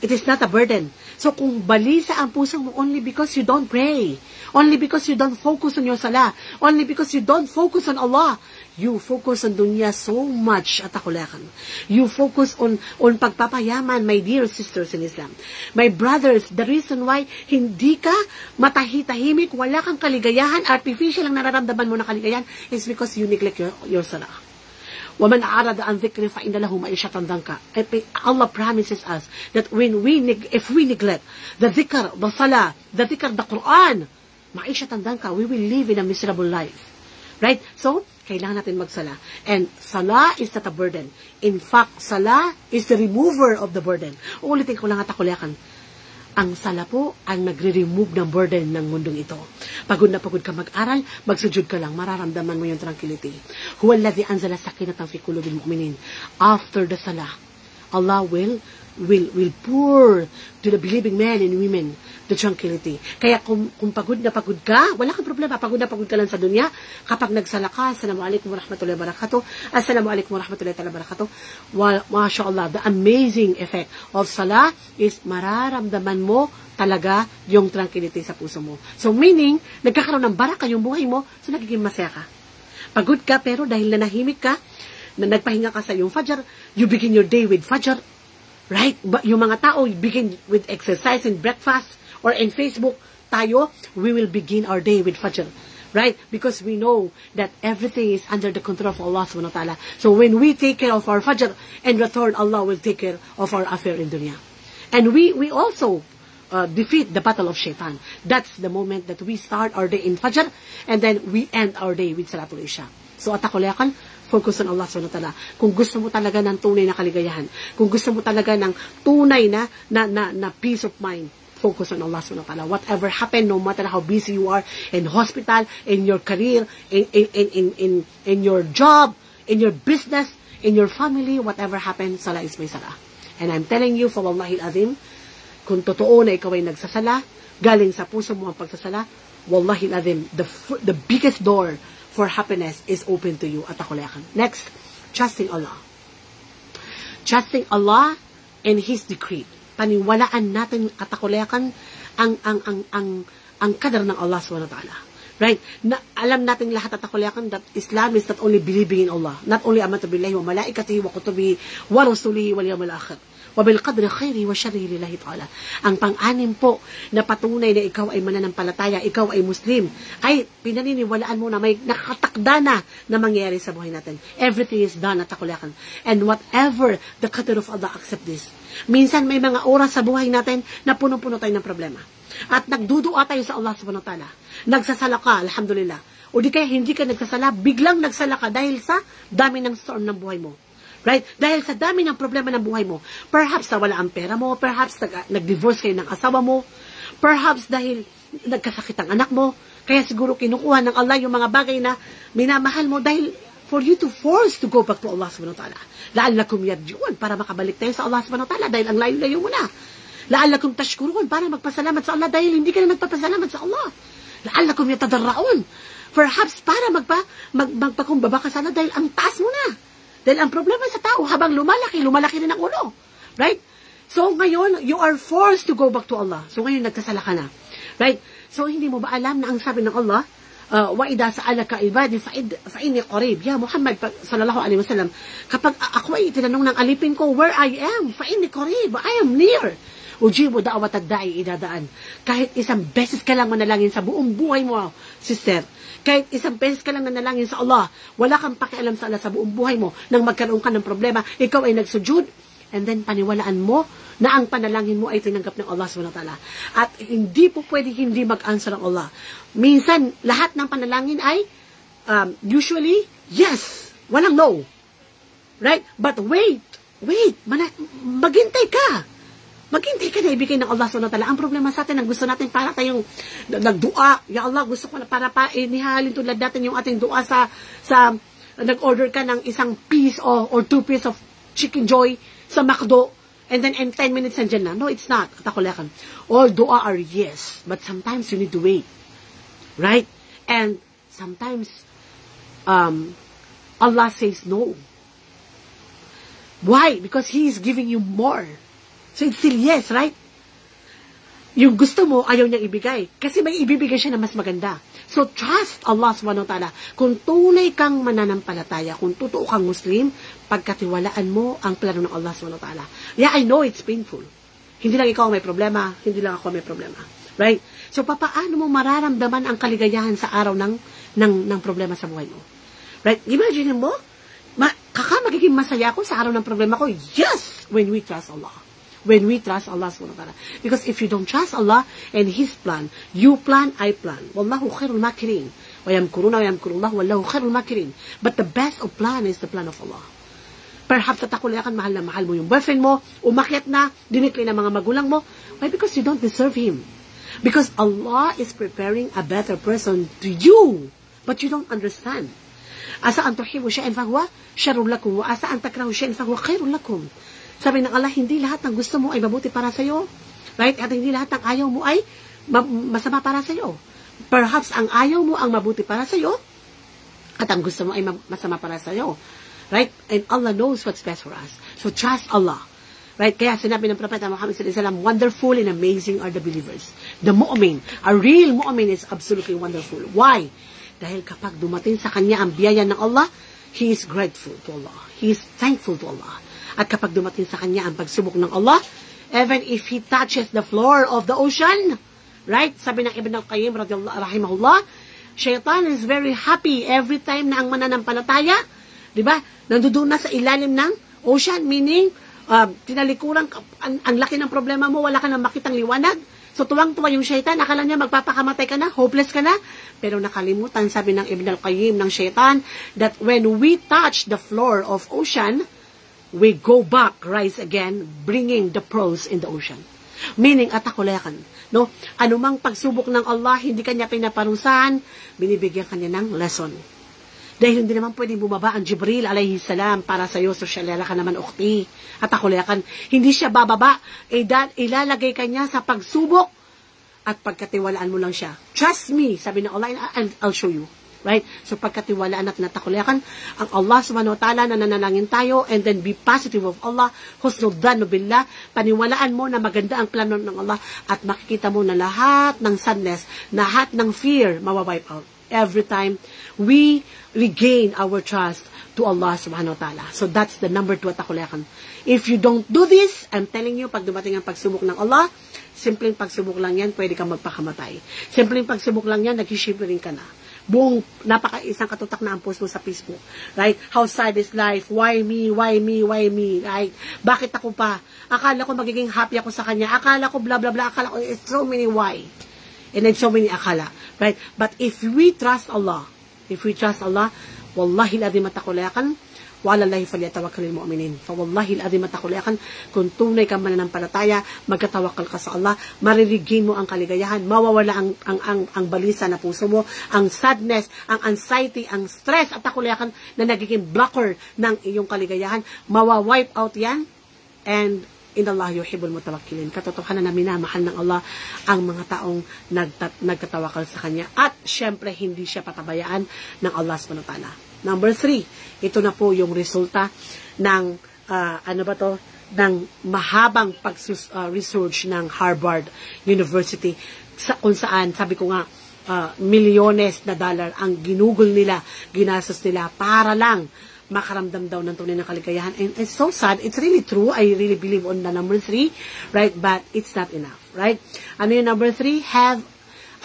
It is not a burden. So, kung balisa ang puso mo only because you don't pray, only because you don't focus on your salah, only because you don't focus on Allah, you focus on dunya so much at akulekan. You focus on pagpapayaman, my dear sisters in Islam. My brothers, the reason why hindi ka matahitahimik, wala kang kaligayahan, artificial ang nararamdaman mo na kaligayahan, is because you neglect your salah. وَمَنْ أَعْرَضَ عَنْ ذِكْرِ فَإِنَّ لَهُ مَعِيشَةً ضَنْكًا. Allah promises us that if we neglect the dhikr, the salah, the dhikr, the Quran, مَعِيشَةً ضَنْكًا, we will live in a miserable life. Right? So, kailangan natin magsala. And salah is not a burden. In fact, salah is the remover of the burden. Ulitin ko lang at akulekan. Ang sala po ang nagre-remove ng burden ng mundong ito. Pagod na pagod ka mag-aral, magsujud ka lang, mararamdaman mo yung tranquility. Huwa alladhi anzala sakinatan fi qulubil mu'minin. After the salah, Allah will pour to the believing men and women the tranquility. Kaya kung pagod na pagod ka, wala kang problema. Pagod na pagod ka lang sa dunya. Kapag nagsala ka, Assalamualaikum warahmatullahi wabarakatuh. Assalamualaikum warahmatullahi wabarakatuh. MashaAllah, the amazing effect of salah is mararamdaman mo talaga yung tranquility sa puso mo. So meaning, nagkakaroon ng baraka yung buhay mo, so nagiging masaya ka. Pagod ka, pero dahil nanahimik ka, na nagpahinga ka sa yung Fajr, you begin your day with Fajr. Right? Yung mga tao, begin with exercise and breakfast, or in Facebook, tayo, we will begin our day with Fajr. Right? Because we know that everything is under the control of Allah subhanahu wa ta'ala. So when we take care of our Fajr, in return, Allah will take care of our affair in dunya. And we also defeat the battle of shaitan. That's the moment that we start our day in Fajr, and then we end our day with Salatul Isha. So atakulayakan, focus on Allah subhanahu wa ta'ala. Kung gusto mo talaga ng tunay na kaligayahan, kung gusto mo talaga ng tunay na peace of mind, focus on Allah subhanahu wa ta'ala. Whatever happened, no matter how busy you are in hospital, in your career, in your job, in your business, in your family, whatever happened, salah is may salah. And I'm telling you, for wallahi al-azim, kung totoo na ikaw ay nagsasala, galing sa puso mo ang pagsasala, wallahi al-azim, the biggest door for happiness is open to you. At akulayakan. Next, trusting Allah. Trusting Allah and His decree. Paniwalaan natin at akulayakan ang kadar ng Allah subhanahu wa ta'ala. Right? Alam natin lahat at akulayakan that Islam is not only believing in Allah, not only amantu billahi wa malaikatihi wa kutubihi wa rasulihi wal yawmil akhir. وَبِالْقَدْرِ خَيْرِ وَشَرِّهِ لِلَّهِ تَعَالَى. Ang pang-anim po na patunay na ikaw ay mananampalataya, ikaw ay Muslim, ay pinaniniwalaan mo na may nakatakda na mangyayari sa buhay natin. Everything is done at akulayakan. And whatever the qadr of Allah, accept this. Minsan may mga oras sa buhay natin na punong-puno tayo ng problema. At nagdudua tayo sa Allah subhanahu wa ta'ala. Nagsasala ka, alhamdulillah. O di kaya hindi ka nagsasala, biglang nagsala ka dahil sa dami ng storm ng buhay mo. Right? Dahil sa dami ng problema ng buhay mo. Perhaps nawala ang pera mo, perhaps nag-divorce kayo ng asawa mo, perhaps dahil nagkasakit ang anak mo, kaya siguro kinukuha ng Allah yung mga bagay na minamahal mo dahil for you to force to go back to Allah subhanahu wa ta'ala. La'allakum yarji'un, para makabalik tayo sa Allah subhanahu wa ta'ala dahil ang layo-layo mo na. La'allakum tashkurun, para magpasalamat sa Allah dahil hindi ka na nagpapasalamat sa Allah. La'allakum yatadarra'un, perhaps para magpakumbaba ka sa Allah dahil ang taas mo na. Dahil ang problema sa tao, habang lumalaki rin ang ulo. Right? So ngayon, you are forced to go back to Allah. So ngayon, nagkasala ka na. Right? So hindi mo ba alam na ang sabi ng Allah, وَإِذَا سَأَلَكَ عِبَادِي فَإِنِّي قَرِيبٌ. Ya Muhammad sallallahu alaihi wasallam, kapag ako ay tinanong ng alipin ko, where I am, فَإِنِّي قَرِيبٌ, I am near. Ujibu da'awat ad-da'i idadaan. Kahit isang beses ka lang manalangin sa buong buhay mo, sister, kahit isang beses ka lang nanalangin sa Allah, wala kang pakialam sa Allah sa buong buhay mo, nang magkaroon ka ng problema, ikaw ay nagsujud, and then paniwalaan mo na ang panalangin mo ay tinanggap ng Allah subhanahu wa ta'ala. At hindi po pwede hindi mag-answer ng Allah. Minsan, lahat ng panalangin ay, usually, yes, walang no. Right? But wait, maghintay ka. Maghintay ka na ibigay ng Allah subhanahu wa ta'ala. Ang problema sa atin, ang gusto natin para tayong nagdua. Ya Allah, gusto ko na para inihalin tulad natin yung ating dua sa nag-order ka ng isang piece or 2 piece of chicken joy sa McDo, and then in 10 minutes nandiyan na. No, it's not. Katakulakan. All dua are yes, but sometimes you need to wait. Right? And sometimes Allah says no. Why? Because He is giving you more. So it's still yes, right? Yung gusto mo, ayaw niyang ibigay. Kasi may ibibigay siya na mas maganda. So trust Allah subhanahu wa ta'ala. Kung tunay kang mananampalataya, kung totoo kang Muslim, pagkatiwalaan mo ang plano ng Allah subhanahu wa ta'ala. Yeah, I know it's painful. Hindi lang ikaw may problema, hindi lang ako may problema. Right? So papaano mo mararamdaman ang kaligayahan sa araw ng problema sa buhay mo? Right? Imagine mo, magiging masaya ako sa araw ng problema ko. Yes! When we trust Allah. When we trust Allah subhanahu wa ta'ala. Because if you don't trust Allah and His plan, you plan, I plan. Wallahu khairul makirin. Wayamkuruna wayamkurullah, wallahu khairul makirin. But the best of plan is the plan of Allah. Perhaps sa takulakan, mahal na mahal mo yung boyfriend mo, umakyat na, dinikli na mga magulang mo. Why? Because you don't deserve him. Because Allah is preparing a better person to you. But you don't understand. Asa an tuhibu shay'an fahuwa sharrun lakum wa asa an takrahu shay'an fahuwa khairun lakum. Sabi ng Allah, hindi lahat ng gusto mo ay mabuti para sa'yo. Right? At hindi lahat ng ayaw mo ay masama para sa'yo. Perhaps ang ayaw mo ang mabuti para sa'yo, at ang gusto mo ay masama para sa'yo. Right? And Allah knows what's best for us. So trust Allah. Right? Kaya sinabi ng Propeta Muhammad sallallahu alaihi wasallam, wonderful and amazing are the believers. The mu'min, a real mu'min is absolutely wonderful. Why? Dahil kapag dumating sa kanya ang biyaya ng Allah, he is grateful to Allah. He is thankful to Allah. At kapag dumating sa kanya ang pagsubok ng Allah, even if he touches the floor of the ocean, right? Sabi ng Ibn al-Qayyim rahimahullah, Shaitan is very happy every time na ang mananampalataya, di ba? Nandoon na sa ilalim ng ocean, meaning, tinalikuran, ang laki ng problema mo, wala ka nang makitang liwanag. So, tuwang-tuwa yung Shaitan, akala niya magpapakamatay ka na, hopeless ka na. Pero nakalimutan, sabi ng Ibn al-Qayyim ng Shaitan, that when we touch the floor of ocean, we go back, rise again, bringing the pearls in the ocean. Meaning, atakulakan. No? Anumang pagsubok ng Allah, hindi kanya pinaparusahan, binibigyan kanya ng lesson. Dahil hindi naman pwedeng bumaba ang Jibril alayhi salam para sa iyo, so syalala ka naman ukti. Atakulakan. Hindi siya bababa, ilalagay kanya sa pagsubok at pagkatiwalaan mo lang siya. Trust me, sabi ng Allah, and I'll show you. Right? So pagkatiwalaan at natakulakan, ang Allah subhanahu wa ta'ala na nanalangin tayo, and then be positive of Allah, husnudhan billah, paniwalaan mo na maganda ang plano ng Allah, at makikita mo na lahat ng sadness, lahat ng fear, mawawipe out. Every time we regain our trust to Allah subhanahu wa ta'ala. So that's the number 2 atakulakan. If you don't do this, I'm telling you, pag dumating ang pagsubok ng Allah, simpleng pagsubok lang yan, pwede kang magpakamatay. Simpleng pagsubok lang yan, nag-shivering ka na. Buong napaka-isang katutak na ang post mo sa Facebook. Right? How sad is life? Why me? Why me? Why me? Right? Bakit ako pa? Akala ko magiging happy ako sa kanya. Akala ko blah blah blah. Akala ko it's so many why. And then so many akala. Right? But if we trust Allah, wallahi al-azim matakulakan, wa'alallahi falyatawakkalul mu'minin. Fa wallahi al-azim matakulakan, kung tunay kang mananampalataya, magkatawakal ka sa Allah, maririgin mo ang kaligayahan, mawawala ang balisa na puso mo, ang sadness, ang anxiety, ang stress at takulakan na nagiging blocker ng iyong kaligayahan, mawawipe out yan, and in Allah yuhibbul mutawakkilin. Katotohanan na minamahal ng Allah ang mga taong nagtatawakal sa Kanya. At syempre, hindi siya patabayaan ng Allah subhanahu wa ta'ala. Number 3, ito na po yung resulta ng, ng mahabang pag-research ng Harvard University, kung saan, sabi ko nga, milyones na dollar ang ginugol nila, ginastos nila para lang makaramdam daw ng tunay na kaligayahan. And it's so sad. It's really true. I really believe on the number 3, right? But it's not enough, right? Ano yung number 3?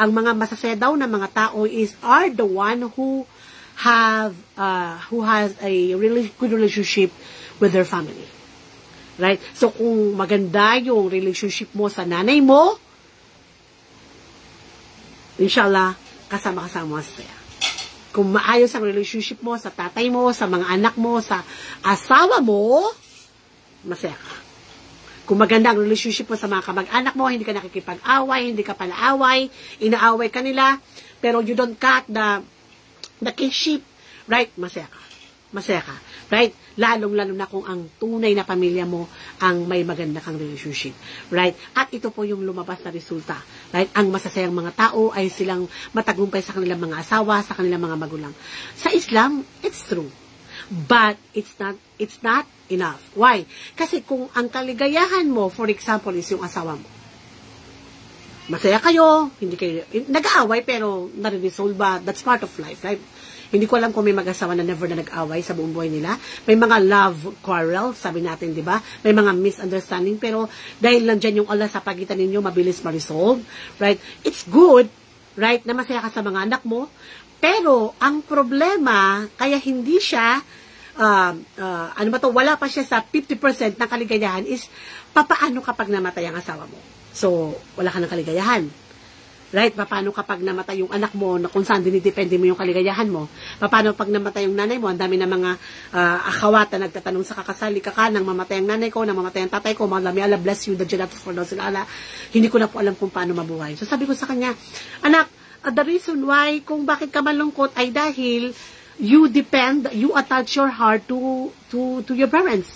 Ang mga masasaya daw na mga tao are the one who has a really good relationship with their family. Right? So, kung maganda yung relationship mo sa nanay mo, inshallah, kasama-kasama masasaya. Kung maayos ang relationship mo sa tatay mo, sa mga anak mo, sa asawa mo, masaya ka. Kung maganda ang relationship mo sa mga kamag-anak mo, hindi ka nakikipag-away, hindi ka pala-away, inaaway ka nila, pero you don't cut the kinship, right? Masaya ka. Masaya ka. Right? Lalong-lalo na kung ang tunay na pamilya mo ang may maganda kang relationship. Right? At ito po yung lumabas na resulta. Right? Ang masasayang mga tao ay silang matagumpay sa kanilang mga asawa, sa kanilang mga magulang. Sa Islam, it's true. But it's not enough. Why? Kasi kung ang kaligayahan mo, for example, is yung asawa mo, masaya kayo, hindi kayo, nag-aaway pero nare-resolve ba? That's part of life, right? Hindi ko alam kung may mag-asawa na never na nag-away sa buong buhay nila. May mga love quarrel, sabi natin, di ba? May mga misunderstanding, pero dahil nandiyan yung Allah sa pagitan ninyo, mabilis ma-resolve, right? It's good, right, na masaya ka sa mga anak mo, pero ang problema, kaya hindi siya, wala pa siya sa 50% ng kaligayahan is, papaano kapag namatay ang asawa mo? So, wala ka ng kaligayahan. Right? Paano kapag namatay yung anak mo, na kung saan dinidepende mo yung kaligayahan mo? Paano pag namatay yung nanay mo? Ang dami na mga akhawat na nagtatanong sa kakasali ka nang mamatay ang nanay ko, nang mamatay ang tatay ko, may Allah bless you, the Jannah for those ala. Hindi ko na po alam kung paano mabuhay. So sabi ko sa kanya, anak, the reason why, kung bakit ka malungkot ay dahil you attach your heart to your parents.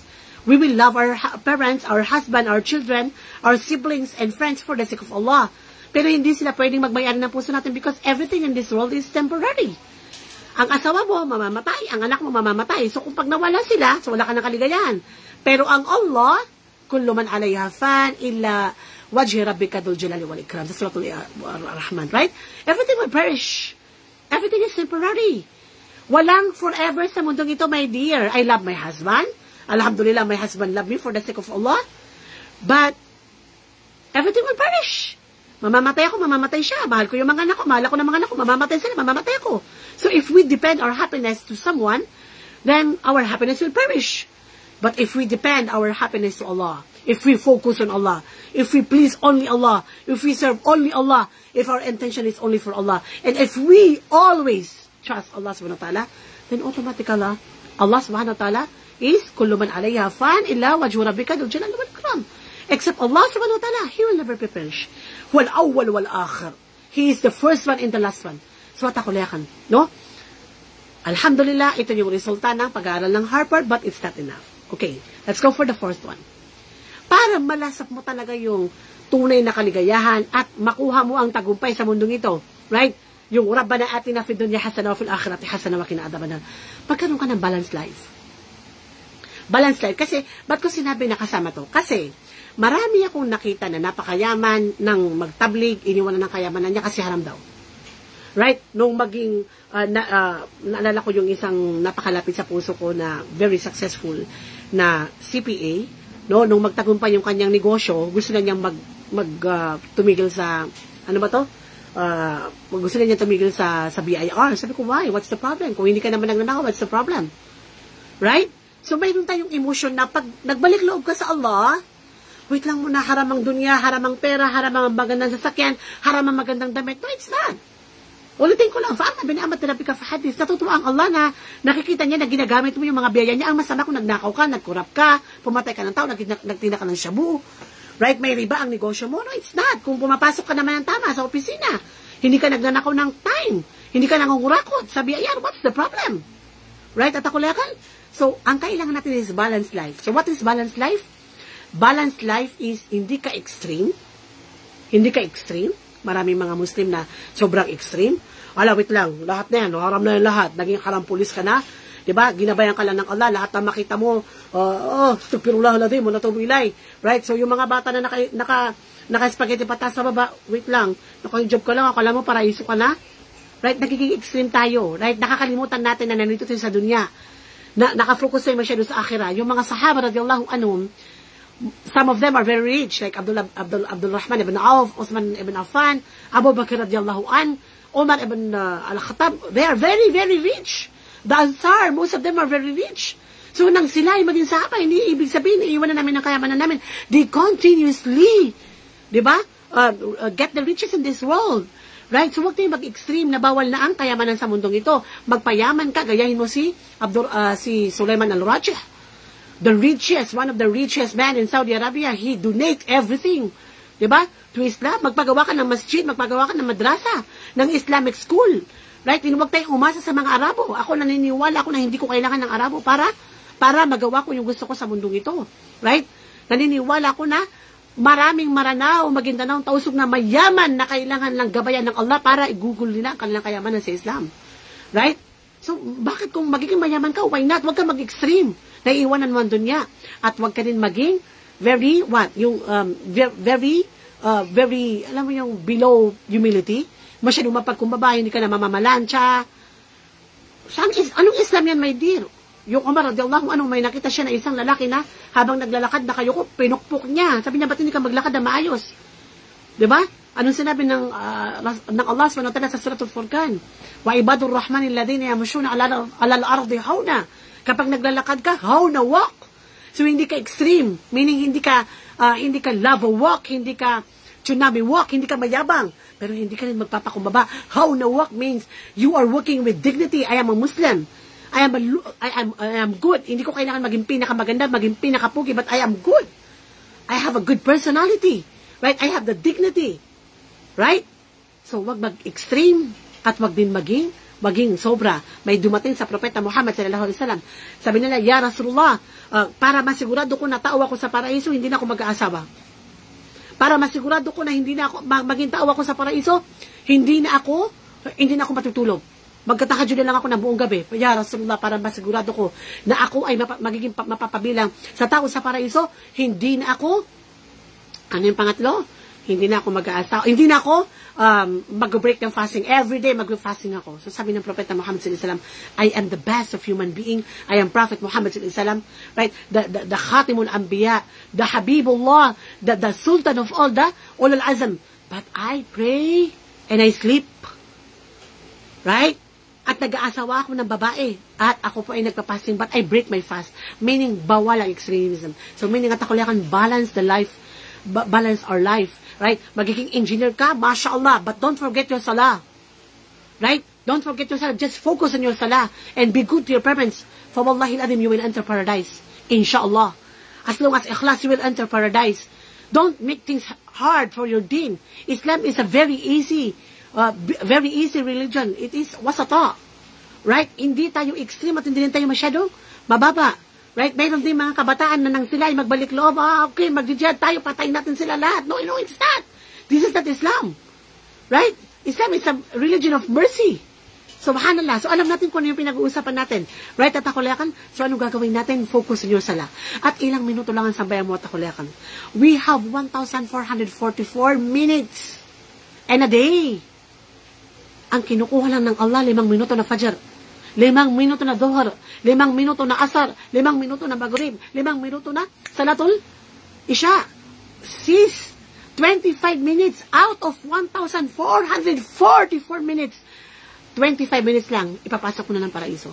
We will love our parents, our husband, our children, our siblings, and friends for the sake of Allah. Pero hindi sila pwedeng magbayari ng puso natin because everything in this world is temporary. Ang asawa mo, mamamatay. Ang anak mo, mamamatay. So, kung pag nawala sila, so wala ka ng kaligayahan. Pero ang Allah, kullu man alayha fan, illa wajhi rabbika dhul jalali wal ikram. Sa Suratul Rahman, right? Everything will perish. Everything is temporary. Walang forever sa mundong ito, my dear. I love my husband. Alhamdulillah, my husband love me for the sake of Allah. But, everything will perish. Mamamatay ako, mamamatay siya. Mahal ko yung mga anak ko, mahal ako ng mga anak ko, mamamatay sila, mamamatay ako. So, if we depend our happiness to someone, then our happiness will perish. But if we depend our happiness to Allah, if we focus on Allah, if we please only Allah, if we serve only Allah, if our intention is only for Allah, and if we always trust Allah subhanahu wa ta'ala, then automatically, Allah subhanahu wa ta'ala is kullu man alayha fan illa wajhu rabbika dhul jalali wal ikram. Except Allah subhanahu wa ta'ala, He will never be perished. Wal awwal wal akhir. He is the first one and the last one. So, takuliakan, no? Alhamdulillah, ito yung resulta ng pag-aaral ng Harvard, but it's not enough. Okay, let's go for the first one. Para malasap mo talaga yung tunay na kaligayahan at makuha mo ang tagumpay sa mundong ito, right? Yung Rabbana atina fid dunya hasana wa fil akhirati hasana wa qina adhaban nar. Pagkaroon ka ng balanced life. Balanced life. Kasi, ba't ko sinabi na kasama to? Kasi, marami akong nakita na napakayaman ng magtablig, iniwanan ng kayamanan niya kasi haram daw. Right? Nung maging, naalala ko yung isang napakalapit sa puso ko na very successful na CPA, no? Nung magtagumpay yung kanyang negosyo, gusto na niyang tumigil sa, ano ba to? Gusto na niyang tumigil sa BIR. Sabi ko, why? What's the problem? Kung hindi ka naman nagnanakaw, what's the problem? Right? So, mayroon tayong emotion na pag nagbalik loob ka sa Allah, wait lang muna, haram ang dunya, haram ang pera, haram ang magandang sasakyan, haram ang magandang damit. No, it's not. Ulitin ko lang, fa'ama binamat therapy ka fa hadith. Natutuwa ang Allah na nakikita niya na ginagamit mo yung mga biyaya niya. Ang masama kung nagnakaw ka, nagkurap ka, pumatay ka ng tao, nagtina ka ng shabu. Right? May riba ang negosyo mo. No, it's not. Kung pumapasok ka naman ng tama sa opisina, hindi ka nagnanakaw ng time, hindi ka nangungurakot sa biyaya, what's the problem? Right? At ako lakan. So, ang kailangan natin is balanced life. So, what is balanced life? Balanced life is hindi ka extreme. Hindi ka extreme. Maraming mga Muslim na sobrang extreme. Wait lang, lahat na yan, haram na yung lahat. Naging haram pulis ka na. Diba? Ginabayan ka lang ng Allah. Lahat na makita mo, tupirullah ladim, mo natubilay. Right? So, yung mga bata na naka-spaghetti patas sa baba, wait lang, naka-job ka lang, akala mo paraiso ka na. Right? Nagiging extreme tayo. Right? Nakakalimutan natin na nandito tayo sa dunya. Nakafocus tayo masyado sa akhirah. Yung mga sahaba radiyallahu anhum, some of them are very rich, like Abdul Rahman ibn Auf, Uthman ibn Affan, Abu Bakr radiyallahu an, Umar ibn Al-Khattab. They are very, very rich. The Ansar, most of them are very rich. So, nang sila ay maging sahaba, hindi ibig sabihin, iiwanan namin ang kayamanan namin. They continuously, di ba, get the riches in this world. Right? So, huwag tayong mag-extreme na bawal na ang kayamanan sa mundong ito. Magpayaman ka, gayahin mo si Sulaiman al-Rajih. The richest, one of the richest man in Saudi Arabia, he donate everything. Diba? To Islam, magpagawa ka ng masjid, magpagawa ka ng madrasa, ng Islamic school. Right? Huwag tayong umasa sa mga Arabo. Ako naniniwala ako na hindi ko kailangan ng Arabo para magawa ko yung gusto ko sa mundong ito. Right? Naniniwala ako na maraming Maranao, Maguindanao, tausog na mayaman na kailangan lang gabayan ng Allah para igugol nila ang kanilang kayamanan sa Islam. Right? So, bakit kung magiging mayaman ka, why not? Huwag ka mag-extreme. Naiiwanan mo ang dunya. At huwag ka din maging very, very, alam mo yung below humility. Masyadong mapagkumbaba, hindi ka na mamamalansya. Anong Islam yan, my dear? Yung Umar radiyallahu anhu, may nakita siya na isang lalaki na habang naglalakad na kayuko, pinukpok niya. Sabi niya, ba't hindi ka maglakad na maayos? Diba? Anong sinabi ng Allah subhanahu wa ta'ala sa Suratul Furqan? Wa ibadur rahmani alladhina yamushuna ala al-ardi hauna. Kapag naglalakad ka, hauna walk. So hindi ka extreme, meaning hindi ka lava walk, hindi ka tsunami walk, hindi ka mayabang, pero hindi ka rin magpapakumbaba. Hauna walk means you are working with dignity. I am a Muslim. I am good. Hindi ko kailangan maging pinakamaganda, maging pinakapugi, but I am good. I have a good personality. Right? I have the dignity. Right? So, wag mag-extreme at wag din maging maging sobra. May dumating sa Propeta Muhammad sallallahu alaihi wasallam. Sabi nila, Ya Rasulullah, para masigurado ko na tao ako sa paraiso, hindi na ako mag-aasawa. Para masigurado ko na hindi na ako maging tao ako sa paraiso, hindi na ako matutulog. Magkatahajud lang ako ng buong gabi. Ya Rasulullah, para masigurado ko na ako ay magiging mapapabilang sa tao sa paraiso, hindi na ako, ano yung pangatlo? Hindi na ako mag-aasawa. Hindi na ako mag-break ng fasting. Every day mag-fasting ako. So sabi ng Propeta Muhammad sallallahu alaihi wasallam, I am the best of human being. I am Prophet Muhammad sallallahu alaihi wasallam. Right? The Khatimul Anbiya, the Habibullah, the Sultan of all the Ulul Azm. But I pray and I sleep. Right? At nag-aasawa ako ng babae. At ako po ay nagpa-fasting, but I break my fast. Meaning, bawal ang extremism. So meaning, at ako lang balance our life. Right? Magiging engineer ka, mashallah, but don't forget your salah. Right? Don't forget your salah. Just focus on your salah and be good to your parents. For wallahi al-adim, you will enter paradise. Inshallah. As long as ikhlas, you will enter paradise. Don't make things hard for your deen. Islam is a very easy religion. It is wasata. Right? Hindi tayo extreme at hindi rin tayo masyadong mababa. Right? Mayroon din mga kabataan na nang sila ay magbalik loob. Okay, mag-jihad tayo, patayin natin sila lahat. No, it's not. This is not Islam. Right? Islam is a religion of mercy. Subhanallah. So, alam natin kung ano yung pinag-uusapan natin. Right? At akulayakan. So, anong gagawin natin? Focus on your sala. At ilang minuto lang ang sambayan mo at akulayakan. We have 1,444 minutes and a day. Ang kinukuha lang ng Allah, 5 minuto na Fajr. 5 minuto na Dhuhr, 5 minuto na Asar, 5 minuto na Maghrib, 5 minuto na Salatul Isha. 25 minutes out of 1,444 minutes. 25 minutes lang, ipapasok mo na ng paraiso.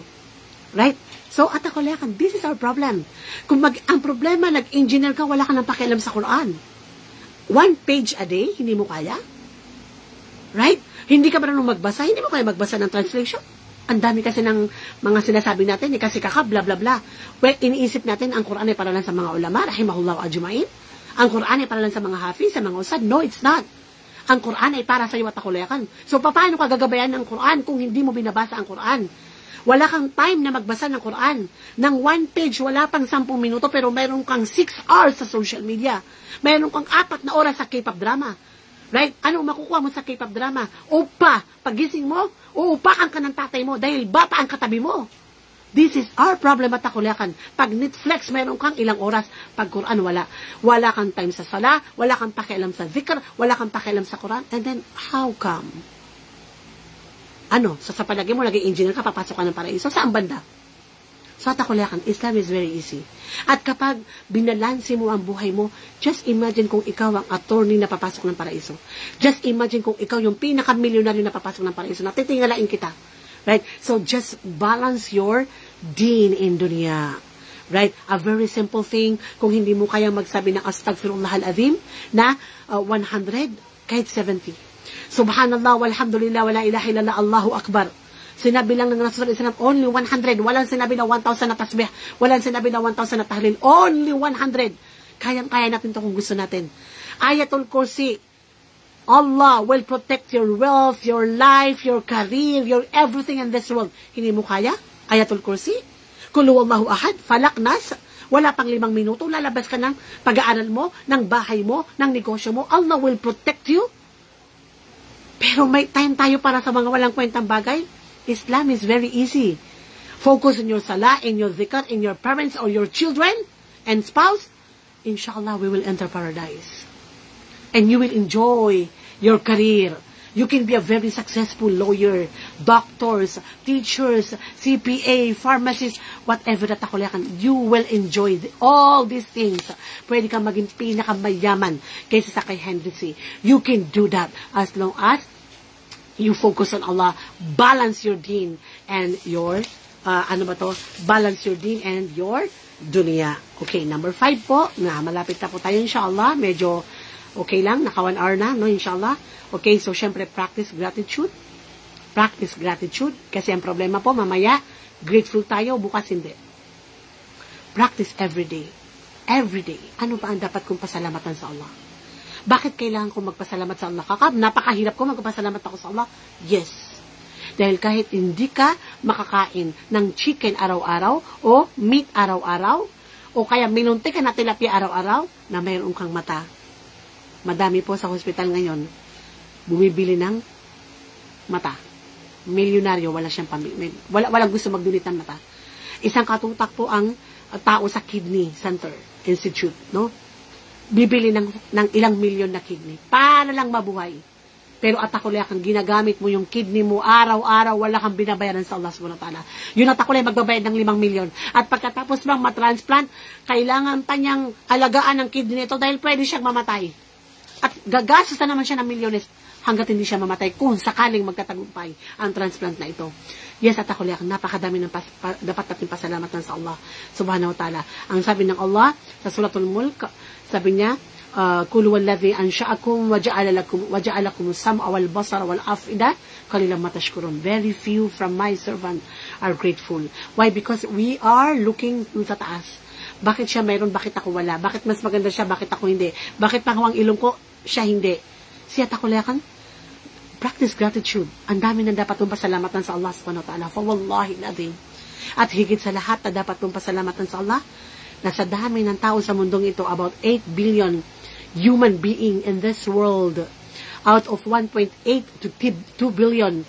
Right? So, at ako lakan, this is our problem. Kung ang problema, nag-engineer ka, wala ka nang pakialam sa Quran. 1 page a day, hindi mo kaya? Right? Hindi ka marunong magbasa, hindi mo kaya magbasa ng translation? Ang dami kasi ng mga sinasabi natin, kasi bla bla bla. Well, iniisip natin, ang Quran ay para lang sa mga ulama, rahimahullah wa ajma'in. Ang Quran ay para lang sa mga hafiz, sa mga ustad. No, it's not. Ang Quran ay para sa iyo at akulayakan. So, paano ka gagabayan ng Quran kung hindi mo binabasa ang Quran? Wala kang time na magbasa ng Quran. Nang 1 page, wala pang 10 minuto, pero mayroon kang 6 hours sa social media. Mayroon kang 4 na oras sa K-pop drama. Right? Anong makukuha mo sa K-pop drama? Upa. Pagising mo, uupakan ka ng tatay mo dahil bata ang katabi mo. This is our problem at akulayakan. Pag Netflix, meron kang ilang oras. Pag Quran, wala. Wala kang time sa sala, wala kang pakialam sa zikr, wala kang pakialam sa Quran. And then, how come? Ano? So, sa palagi mo, naging engineer ka, papasok ka ng paraiso. Saan banda? So, at akulayakan, Islam is very easy. At kapag binalansi mo ang buhay mo, just imagine kung ikaw ang attorney na papasok ng paraiso. Just imagine kung ikaw yung pinaka-milyonaryo na papasok ng paraiso. Natitingalain kita. Right? So, just balance your deen in dunya. Right? A very simple thing. Kung hindi mo kaya magsabi ng astaghfirullah al-azim na 100, kahit 70. Subhanallah, walhamdulillah, wala ilaha illallah, Allahu Akbar. Sinabi lang ng Rasul Islam, only 100. Walang sinabi na 1,000 na tasbih. Walang sinabi na 1,000 na tahlil. Only 100. Kayang-kaya natin ito kung gusto natin. Ayatul Kursi. Allah will protect your wealth, your life, your career, your everything in this world. Hindi mo kaya? Ayatul Kursi? Kul huwallahu ahad, falak, nas. Wala pang 5 minuto. Lalabas ka ng pag-aaral mo, ng bahay mo, ng negosyo mo. Allah will protect you. Pero may time tayo para sa mga walang kwentang bagay. Islam is very easy. Focus on your salah, in your zikr, in your parents or your children and spouse. Inshallah, we will enter paradise. And you will enjoy your career. You can be a very successful lawyer, doctors, teachers, CPA, pharmacists, whatever that akulayakan. You will enjoy all these things. Pwede kang maging pinakamayaman kaysa sa kay Henry C. You can do that as long as you focus on Allah, balance your deen and your, balance your deen and your dunya. Okay, number 5 po, na malapit na po tayo inshallah, medyo okay lang, naka 1 hour na, no, inshallah. Okay, so syempre practice gratitude. Practice gratitude, kasi ang problema po, mamaya, grateful tayo, bukas hindi. Practice every day. Every day. Ano ba ang dapat kong pasalamatan sa Allah? Bakit kailangan kong magpasalamat sa Allah? Napakahirap ko magpasalamat ako sa Allah? Yes. Dahil kahit hindi ka makakain ng chicken araw-araw o meat araw-araw o kaya minunti ka na tilapia araw-araw na mayroon kang mata. Madami po sa hospital ngayon bumibili ng mata. Milyonaryo, walang gusto magdunit ng mata. Isang katutak po ang tao sa Kidney Center Institute, no? Bibili ng ilang milyon na kidney para lang mabuhay. Pero atakulay kang ginagamit mo yung kidney mo araw-araw, wala kang binabayaran sa Allah subhanahu wa ta'ala. Yun atakulay magbabayad ng 5 milyon. At pagkatapos bang matransplant, kailangan pa niyang alagaan ng kidney nito dahil pwede siyang mamatay. At gagastos na naman siya ng milyones hanggat hindi siya mamatay kung sakaling magtatagumpay ang transplant na ito. Yes, at ako liyak, napakadami ng dapat natin pasalamatan sa Allah subhanahu wa ta'ala. Ang sabi ng Allah sa Suratul Mulk, sabi niya, Kulu walladhi ansha'akum waja'alakum as-sam'a wal basara wal af'ida qalilan ma tashkurun. Very few from my servant are grateful. Why? Because we are looking sa taas. Bakit siya mayroon, bakit ako wala? Bakit mas maganda siya, bakit ako hindi? Bakit pangawang ilong ko, siya hindi? Siya takulayakan, practice gratitude. Ang dami na dapat mong pasalamatan sa Allah subhanahu wa ta'ala. For wallahi natin. At higit sa lahat na dapat mong pasalamatan sa Allah, na sa dami ng tao sa mundong ito, about 8 billion human being in this world, out of 1.8 to 2 billion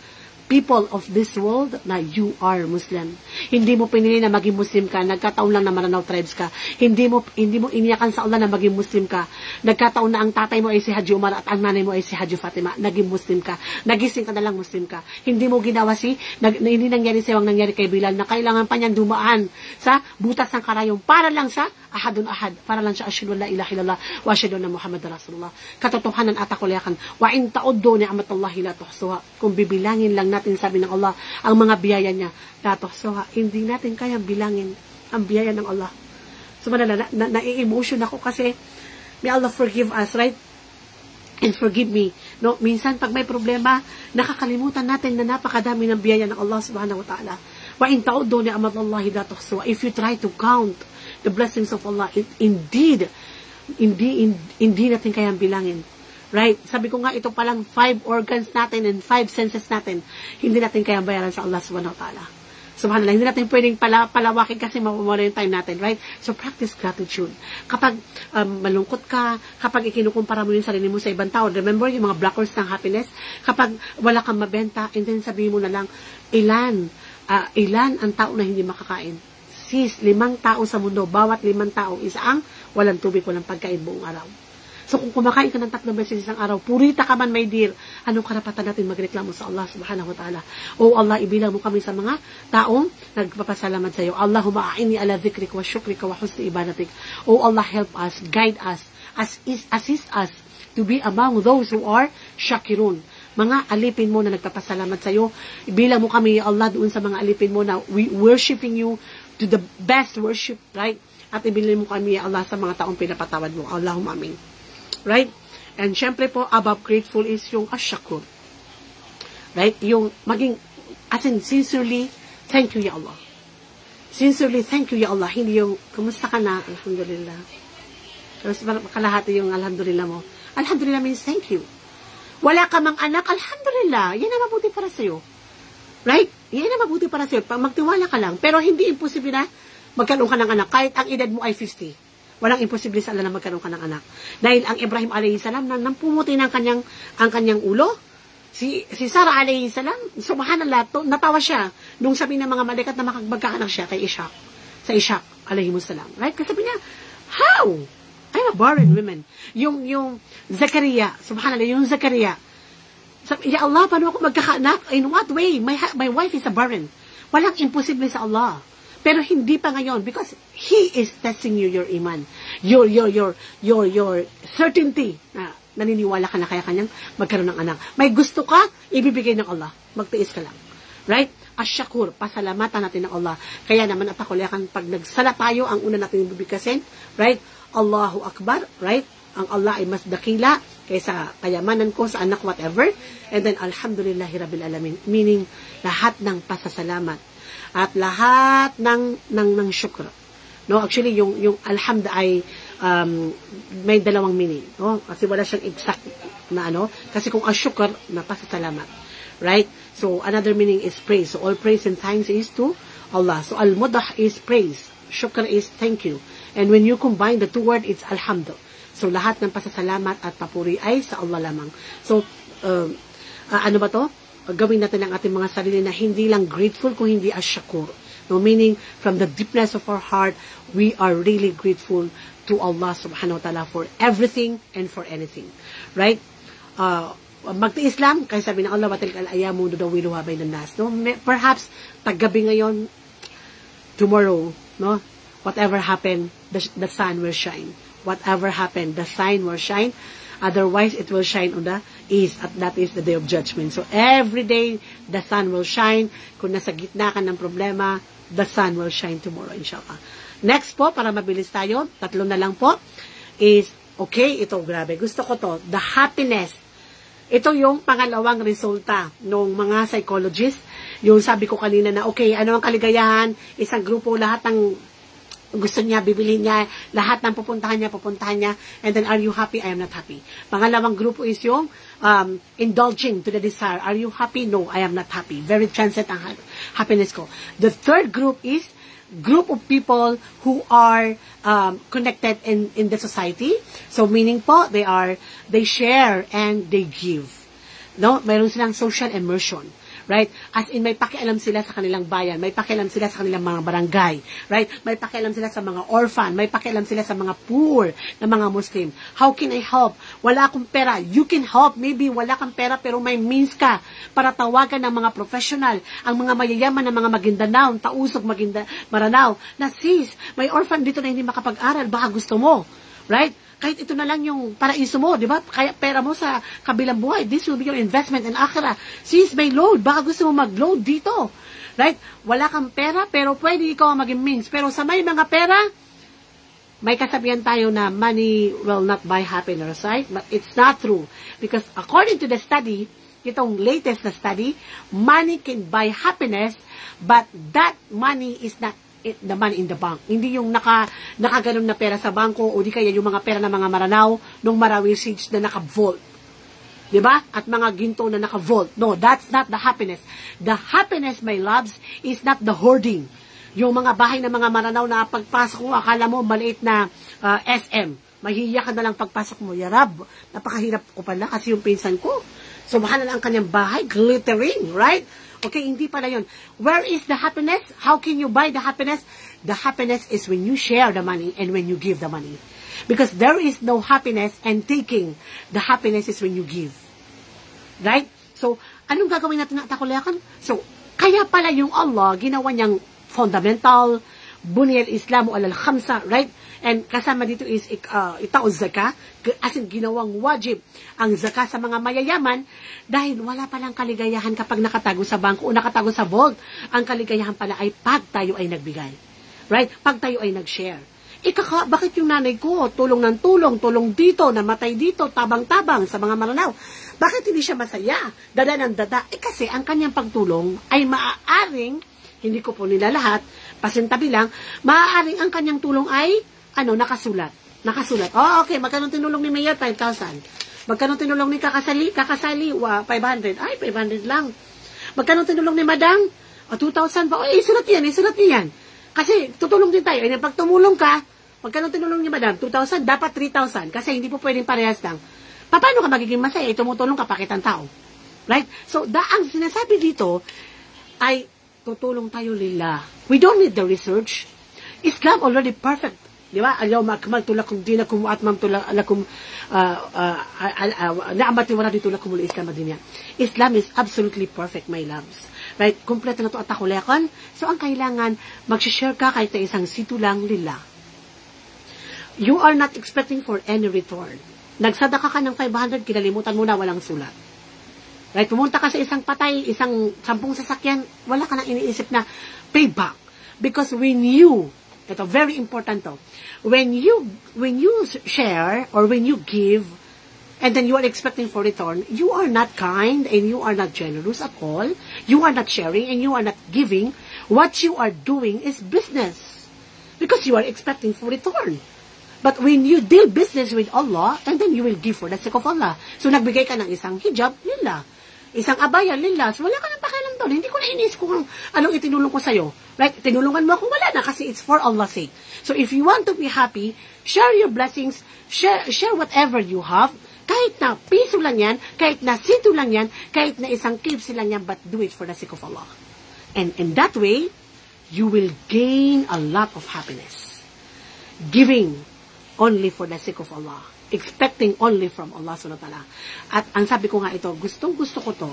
people of this world, na you are Muslim. Hindi mo pinili na maging Muslim ka, nagkataon lang na Maranao tribes ka. Hindi mo iniyakan sa Allah na maging Muslim ka. Nagkataon na ang tatay mo ay si Haji Umar at ang nanay mo ay si Haji Fatima. Naging Muslim ka. Nagising ka na lang Muslim ka. Hindi mo ginawa hindi nangyari sa'yo ang nangyari kay Bilal na kailangan pa niyang dumaan sa butas ng karayong para lang sa ahadun ahad. Para lang siya asyhadu la ilaha illallah wa asyhadu anna Muhammadar Rasulullah. Katotohanan at akuliakan. Wa in ta'uddu ni'matallahi la tuhsuha. Kung bibilangin lang natin, sabi ng Allah, ang mga biyaya niya, la tuhsuha. Hindi natin kayang bilangin ang biyaya ng Allah. So, na-emotion ako kasi may Allah forgive us, right? And forgive me. No, minsan pag may problema, nakakalimutan natin na napakadami ng biyaya ng Allah subhanahu wa ta'ala. Wa in ta'uddu ni'matallahi la tuhsuha. If you try to count the blessings of Allah, indeed natin kayang bilangin. Right? Sabi ko nga, ito palang 5 organs natin and 5 senses natin, hindi natin kayang bayaran sa Allah subhanahu wa ta'ala. Subhanallah, hindi natin pwedeng palawakin kasi mawawala yung time natin, right? So, practice gratitude. Kapag malungkot ka, kapag ikinukumpara mo yung sarili mo sa ibang tao, remember yung mga blockers ng happiness? Kapag wala kang mabenta, and then sabihin mo na lang, ilan ang tao na hindi makakain? 5 tao sa mundo, bawat 5 tao, isaang walang tubig, walang pagkain buong araw. So, kung kumakain ka ng 3 beses isang araw, purita ka man, my dear, anong karapatan natin magreklamo sa Allah subhanahu wa ta'ala? O Allah, ibilang mo kami sa mga taong nagpapasalamat sa iyo. Allahumma a'inni ala dhikrika wa syukrika wa husni ibadatik. O Allah, help us, guide us, assist us to be among those who are shakirun. Mga alipin mo na nagpapasalamat sa iyo, ibilang mo kami, Allah, doon sa mga alipin mo na we worshiping you to the best worship, right? At ibilin mo kami, Allah, sa mga taong pinapatawad mo. Allahumma amin. Right? And syempre po, above grateful is yung asyakur. Right? Yung maging, as in, sincerely, thank you, Ya Allah. Sincerely, thank you, Ya Allah. Hindi yung, kumusta ka na? Alhamdulillah. Tapos kalahati yung alhamdulillah mo. Alhamdulillah means thank you. Wala ka mang anak, alhamdulillah. Yan ang mabuti para sa'yo. Right? Yan ang mabuti para sa'yo. Magtiwala ka lang. Pero hindi imposible na magkaroon ka ng anak. Kahit ang edad mo ay 50. Walang imposible sa Allah na magkaroon ka ng anak. Dahil ang Ibrahim alayhi salam, nang pumuti ng ang kanyang ulo, si Sarah alayhi salam, subhanallah, natawa siya nung sabi ng mga malaikat na magkaanak siya kay Ishaq. Sa Ishaq alayhi salam. Right? Kasi sabi niya, how? I'm a barren woman. Yung Zakaria, subhanallah, yung Zakaria, sabi, Ya Allah, paano ako magkakaanak? In what way? My wife is a barren. Walang imposible sa Allah. Pero hindi pa ngayon because He is testing you, your iman. Your certainty na naniniwala ka na kaya kanyang magkaroon ng anak. May gusto ka, ibibigay ng Allah. Magtiis ka lang. Right? Asyakur, pasalamatan natin ng Allah. Kaya naman at ako liyakan, pag nagsala tayo, ang una natin ibibigkasin, right? Allahu Akbar, right? Ang Allah ay mas dakila kaysa kayamanan ko sa anak, whatever. And then, Alhamdulillahi Rabbil Alamin. Meaning, lahat ng pasasalamat at lahat ng syukr. No, actually yung alhamd ay may dalawang meaning, no? Kasi wala siyang exact na ano, kasi kung asyukr na pasasalamat. Right? So, another meaning is praise. So, all praise and thanks is to Allah. So, al-mudah is praise. Shukr is thank you. And when you combine the two words, it's alhamdulillah. So, lahat ng pasasalamat at papuri ay sa Allah lamang. So, ano ba to? Gawin natin ang ating mga sarili na hindi lang grateful, kung hindi as shakur. No, meaning, from the deepness of our heart, we are really grateful to Allah subhanahu wa ta'ala for everything and for anything. Right? Magtiis lang, kaya sabi ng Allah, watil al-ayamu nudawiluha bainan nas. No? Perhaps, taggabi ngayon, tomorrow, no? Whatever happened, the sun will shine. Whatever happened, the sun will shine. Otherwise, it will shine on the east, at that is the day of judgment. So, every day, the sun will shine. Kung nasa gitna ka ng problema, the sun will shine tomorrow, inshallah. Next po, para mabilis tayo, 3 na lang po, is, okay, ito, grabe, gusto ko to, the happiness. Ito yung pangalawang resulta ng mga psychologists. Yung sabi ko kanina na, okay, ano ang kaligayahan? Isang grupo, lahat ng gusto niya, bibilhin niya, lahat ng pupuntahan niya. And then, are you happy? I am not happy. Pangalawang grupo is yung indulging to the desire. Are you happy? No, I am not happy. Very transient ang happiness ko. The third group is group of people who are connected in the society. So, meaning po, they share and they give. No? Mayroon silang social immersion. Right? As in, may pakialam sila sa kanilang bayan, may pakialam sila sa kanilang mga barangay, right? May pakialam sila sa mga orphan, may pakialam sila sa mga poor na mga Muslim. How can I help? Wala akong pera. You can help. Maybe wala kang pera pero may means ka para tawagan ng mga professional, ang mga mayayaman ng mga Maguindanao, Tausog, Maranao, na sis, may orphan dito na hindi makapag-aral, baka gusto mo. Right? Kahit ito na lang yung paraiso mo, di ba? Kaya pera mo sa kabilang buhay. This will be your investment in akhirah. Sis, may load. Baka gusto mo mag-load dito. Right? Wala kang pera, pero pwede ikaw maging means. Pero sa may mga pera, may kasabihan tayo na money will not buy happiness, right? But it's not true. Because according to the study, itong latest na study, money can buy happiness, but that money is not the money in the bank. Hindi yung nakaganon na pera sa bangko o di kaya yung mga pera ng mga Maranao nung Marawi Siege na naka-vault. Diba? At mga ginto na naka-vault. No, that's not the happiness. The happiness, my loves, is not the hoarding. Yung mga bahay ng mga Maranao na pagpasok mo, akala mo maliit na SM. Mahihiya ka na lang pagpasok mo. Yarab, napakahirap ko pala kasi yung pinsan ko. Subhanallah ang kanyang bahay, glittering, right? Okay, hindi pala yun. Where is the happiness? How can you buy the happiness? The happiness is when you share the money and when you give the money. Because there is no happiness and taking. The happiness is when you give. Right? So, anong gagawin natin na takuliakan? So, kaya pala yung Allah, ginawa niyang fundamental, buniyal Islamu alal khamsa, right? And kasama dito is itaos zaka, as in ginawang wajib ang zaka sa mga mayayaman dahil wala palang kaligayahan kapag nakatago sa bangko o nakatago sa vault. Ang kaligayahan pala ay pag tayo ay nagbigay. Right? Pag tayo ay nag-share. Bakit yung nanay ko, tulong ng tulong, tulong dito, namatay dito, tabang-tabang sa mga Maranao? Bakit hindi siya masaya? Dada ng dada. Kasi ang kanyang pagtulong ay maaaring, hindi ko po nila lahat, pasintabi lang, maaaring ang kanyang tulong ay nakasulat. Oh, okay, magkano tinulong ni Mayor? 5,000. Magkano tinulong ni Kakasali? 500. Ay, 500 lang. Magkano tinulong ni Madang? 2,000 pa. Isulat yan. Kasi, tutulong din tayo. E, pag tumulong ka, magkano tinulong ni Madam? 2,000, dapat 3,000. Kasi hindi po pwedeng parehas lang. Paano ka magiging masaya? Tumutulong ka, pakitang tao. Right? So, ang sinasabi dito ay, tutulong tayo lillah. We don't need the research. Islam already perfect. Di ba? Al-yawma akmaltu lakum dinakum wa atmamtu lakum na'amati wa raditu lakum al-islam ad-dunya. Islam is absolutely perfect, my loves. Right? Kompleto na to at takuliakan. So, ang kailangan, mag-share ka kahit na isang situ lang lillah. You are not expecting for any return. Nagsadaka ka ng 500, kinalimutan mo na, walang sulat. Right? Pumunta ka sa isang patay, isang 10 sasakyan, wala ka nang iniisip na payback. Because when you, ito, very important to, when you share or when you give, and then you are expecting for return, you are not kind and you are not generous at all. You are not sharing and you are not giving. What you are doing is business. Because you are expecting for return. But when you deal business with Allah, and then you will give for the sake of Allah. So, nagbigay ka ng isang hijab, lillah. isang abaya, lilas, wala ka nang pakialam doon. Hindi ko na iniisip kung anong itinulong ko sa'yo. Right? Tinulungan mo ako, wala na kasi it's for Allah's sake. So if you want to be happy, share your blessings, share whatever you have, kahit na piso lang yan, kahit na sito lang yan, kahit na isang kipsi lang yan, but do it for the sake of Allah. And in that way, you will gain a lot of happiness. Giving only for the sake of Allah. Expecting only from Allah subhanahu wa ta'ala. At ang sabi ko nga ito, gustong-gusto ko to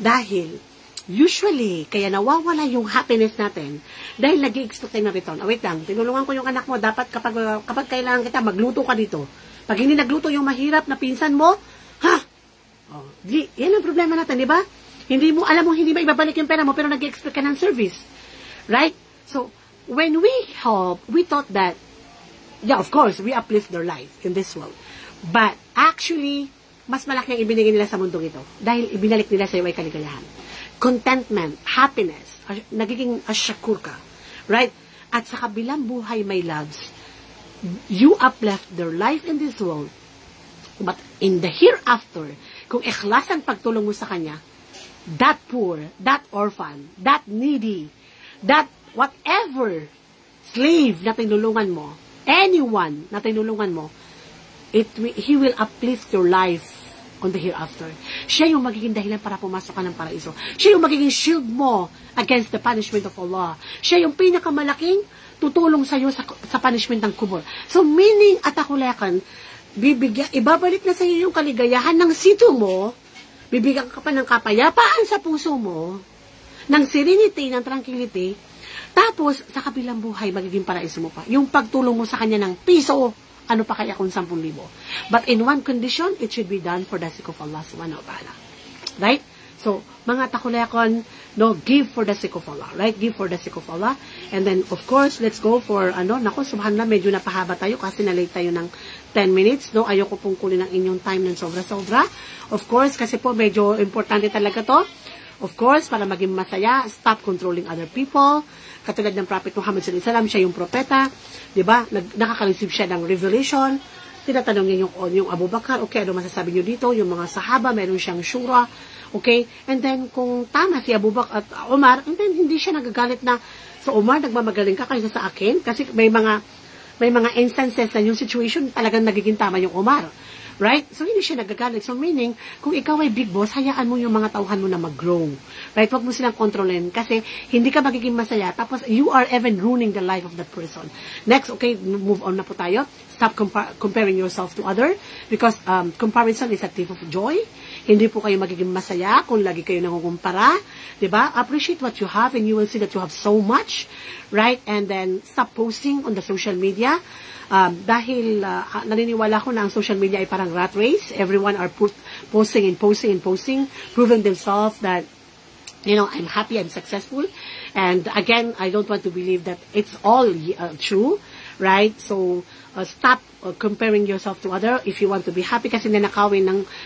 dahil usually, kaya nawawala yung happiness natin dahil nag-i-expect tayo na return. Wait lang, tinulungan ko yung anak mo, dapat kapag kailangan kita, magluto ka dito. Pag hindi nagluto yung mahirap na pinsan mo, ha? Oh, yan ang problema natin, di ba? Hindi mo, alam mo, hindi ba ibabalik yung pera mo, pero nag-i-expect ka ng service. Right? So, when we help, we thought that yeah, of course, we uplift their life in this world. But actually, mas malaki ang ibinigay nila sa mundong ito. Dahil ibinalik nila sa iyo ay kaligayahan. Contentment, happiness, nagiging asyakur ka. Right? At sa kabilang buhay, my loves, you uplift their life in this world. But in the hereafter, kung ikhlas ang pagtulong mo sa kanya, that poor, that orphan, that needy, that whatever slave na tinulungan mo, anyone na tinulungan mo, he will uplift your life on the hereafter. Siya yung magiging dahilan para pumasok ka ng paraiso. Siya yung magiging shield mo against the punishment of Allah. Siya yung pinakamalaking tutulong sa iyo sa punishment ng kubur. So, meaning, atakulakan, ibabalik na sa iyo yung kaligayahan ng sito mo, bibigyan ka pa ng kapayapaan sa puso mo, ng serenity, ng tranquility, tapos, sa kabilang buhay, magiging paraiso mo pa. Yung pagtulong mo sa kanya ng piso, ano pa kaya kung 10,000. But in one condition, it should be done for the sake of Allah subhanahu wa ta'ala. Right? So, mga takulekon, no, give for the sake of Allah. Right? Give for the sake of Allah. And then, of course, let's go for, nako, subhanallah, medyo napahaba tayo kasi na-late tayo ng 10 minutes. No? Ayoko pong kunin ang inyong time ng sobra-sobra. Of course, kasi po, medyo importante talaga to. Of course, para maging masaya, stop controlling other people. Katulad ng Prophet Muhammad sallallahu alaihi wasallam, siya yung propeta, 'di ba? Nakaka-receive siya ng revelation. Tinatanong niya yung Abu Bakar, okay, ano masasabi niyo dito? Yung mga sahaba, meron siyang shura. Okay? And then kung tama si Abu Bakar at Umar, and then hindi siya nagagalit na so Umar, nagmamagaling ka kaysa sa akin kasi may mga instances na yung situation talagang nagiging tama yung Umar. Right? So, hindi siya nagagalit. So, meaning, kung ikaw ay big boss, hayaan mo yung mga tauhan mo na mag-grow. Right? Huwag mo silang kontrolin kasi hindi ka magiging masaya. Tapos, you are even ruining the life of that person. Next, okay, move on na po tayo. Stop comparing yourself to other because comparison is a thief of joy. Hindi po kayo magiging masaya kung lagi kayo nangungumpara. Diba? Appreciate what you have and you will see that you have so much. Right? And then, stop posting on the social media. Dahil naniniwala ko na ang social media ay parang rat race. Everyone are posting, proving themselves that, I'm happy, I'm successful. And again, I don't want to believe that it's all true, right? So, stop comparing yourself to other if you want to be happy kasi nanakawin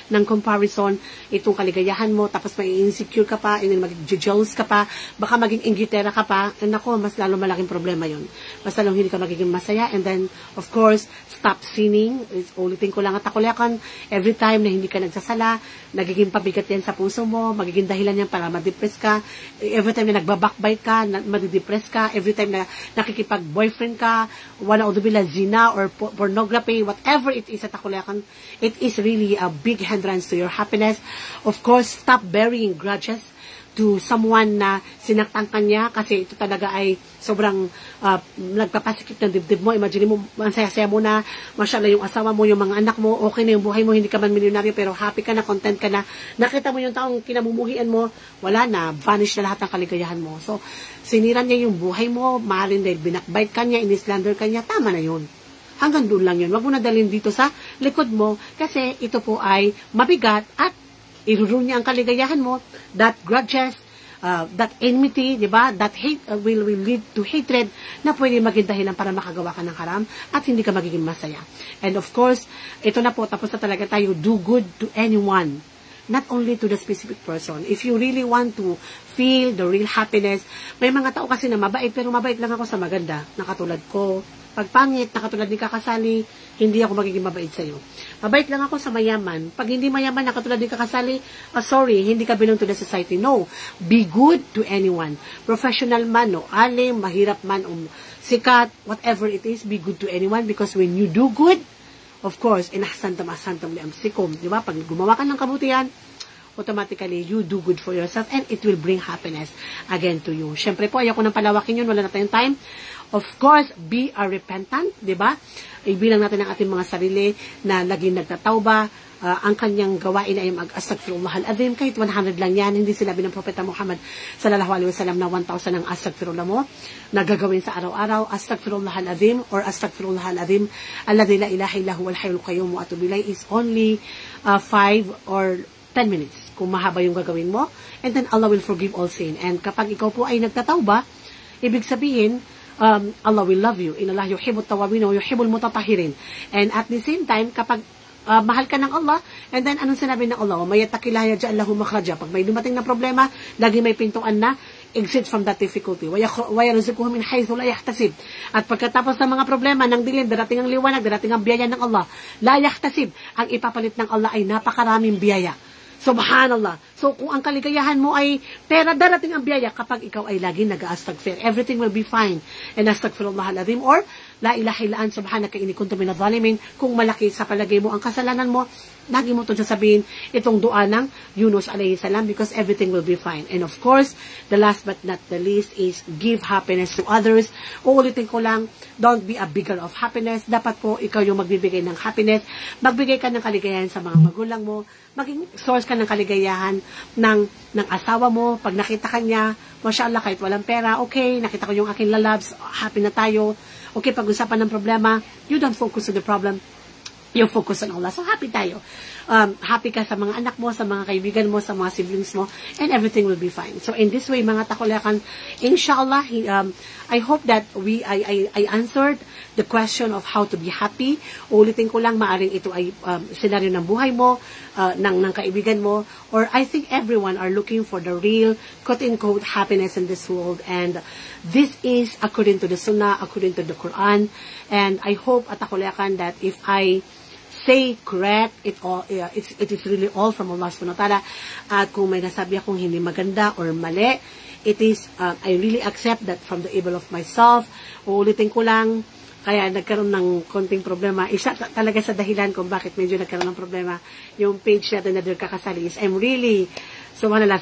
ng comparison itong kaligayahan mo tapos may insecure ka pa and then mag-jealous ka pa baka maging inggitera ka pa and ako mas lalo malaking problema yun mas lalong hindi ka magiging masaya and then of course stop sinning ulitin ko lang at takulekan every time na hindi ka nagsasala nagiging pabigat yan sa puso mo magiging dahilan yan para ma-depress ka every time na nagbabackbite ka ma-depress ka every time na nakikipag-boyfriend ka wala o dubila zina or pornography, whatever it is at takulekan, it is really a big hindrance to your happiness. Of course, stop burying grudges to someone na sinaktan ka niya kasi ito talaga ay sobrang nagpapasikip ng dibdib mo. Imagine mo, ang saya-saya mo na, masyala yung asawa mo, yung mga anak mo, okay na yung buhay mo, hindi ka man milyonaryo, pero happy ka na, content ka na. Nakita mo yung taong kinamumuhian mo, wala na, vanish na lahat ng kaligayahan mo. So, siniran niya yung buhay mo, mahalin dahil binakbite ka niya, inislander ka niya, tama na yun. Hanggang doon lang yun. Wag mo na dalhin dito sa likod mo kasi ito po ay mabigat at irurun niya ang kaligayahan mo. That grudges, that enmity, di ba? That hate will lead to hatred na pwede maging dahilan para makagawa ka ng haram at hindi ka magiging masaya. And of course, ito na po, tapos na talaga tayo, do good to anyone. Not only to the specific person. If you really want to feel the real happiness, may mga tao kasi na mabait, pero mabait lang ako sa maganda, na katulad ko, Pag pangit na katulad ni Kakasali, hindi ako magiging mabait sa'yo. Mabait lang ako sa mayaman. Pag hindi mayaman na katulad ni Kakasali, sorry, hindi ka belong to the society. No. Be good to anyone. Professional man, o alim, mahirap man, o sikat, whatever it is, be good to anyone because when you do good, of course, inahsantam li amsikum. Di ba? Pag gumawa ka ng kabutihan, automatically, you do good for yourself and it will bring happiness again to you. Siyempre po, ayoko nang palawakin yun. Wala na tayong time. Of course, be a repentant, di ba? Ibilang natin ang ating mga sarili na laging nagtatawba. Ang kanyang gawain ay mag-astagfirullah al-azim. Kahit 100 lang yan. Hindi sinabi ng Propeta Muhammad sallallahu alaihi wasallam na 1,000 ang astagfirullah mo na gagawin sa araw-araw. Astagfirullah al-azim or astagfirullah al-azim alladhi la ilaha illa huwal hayyul qayyum wa atubu ilayh is only 5 or 10 minutes kung mahaba yung gagawin mo. And then Allah will forgive all sin. And kapag ikaw po ay nagtatawba, ibig sabihin, Allah will love you. Inallah yuhibbut tawabin wa yuhibbul mutatahirin. And at the same time, kapag mahal ka ng Allah, and then anong sinabi ng Allah? May yatakillah yaj'al lahu makhraja. Pag may dumating na problema, lagi may pintuan na exit from that difficulty. Wa yarzuquhu min haythu la yahtasib. At pagkatapos ng mga problema ng dilim, darating ang liwanag, darating ang biyaya ng Allah. La yahtasib. Ang ipapalit ng Allah ay napakaraming biyaya. Subhanallah. So, kung ang kaligayahan mo ay pera, darating ang biyaya kapag ikaw ay lagi nag-astagfir. Everything will be fine. And astagfirullah al-azim or la ilaha illa anta subhanaka inni kuntu minadh dhalimin. Kung malaki sa palagay mo ang kasalanan mo, lagi mo ito sasabihin itong dua ng Yunus alayhi salam because everything will be fine. And of course, the last but not the least is give happiness to others. Uulitin ko lang, don't be a bearer of happiness. Dapat po ikaw yung magbibigay ng happiness. Magbigay ka ng kaligayahan sa mga magulang mo. Maging source ka ng kaligayahan ng asawa mo. Pag nakita ka niya, mashallah, kahit walang pera, okay, nakita ko yung aking lalabs, happy na tayo. Okay, pag-usapan ng problema, you don't focus on the problem, you focus on Allah. So, happy tayo. Happy ka sa mga anak mo, sa mga kaibigan mo, sa mga siblings mo, and everything will be fine. So, in this way, mga takulakan, inshallah, I hope that I answered the question of how to be happy. Ulitin ko lang, maaring ito ay senaryo ng buhay mo, ng kaibigan mo, or I think everyone are looking for the real, quote-unquote, happiness in this world, and this is according to the Sunnah, according to the Quran, and I hope, atakulakan, that if I say correct, it is really all from Allah subhanahu wa ta'ala, at kung may nasabi akong hindi maganda or mali, it is, I really accept that from the evil of myself. Uulitin ko lang, kaya nagkaroon ng konting problema. Isa talaga sa dahilan kung bakit medyo nagkaroon ng problema yung page natin na Dear Kakasali is I'm really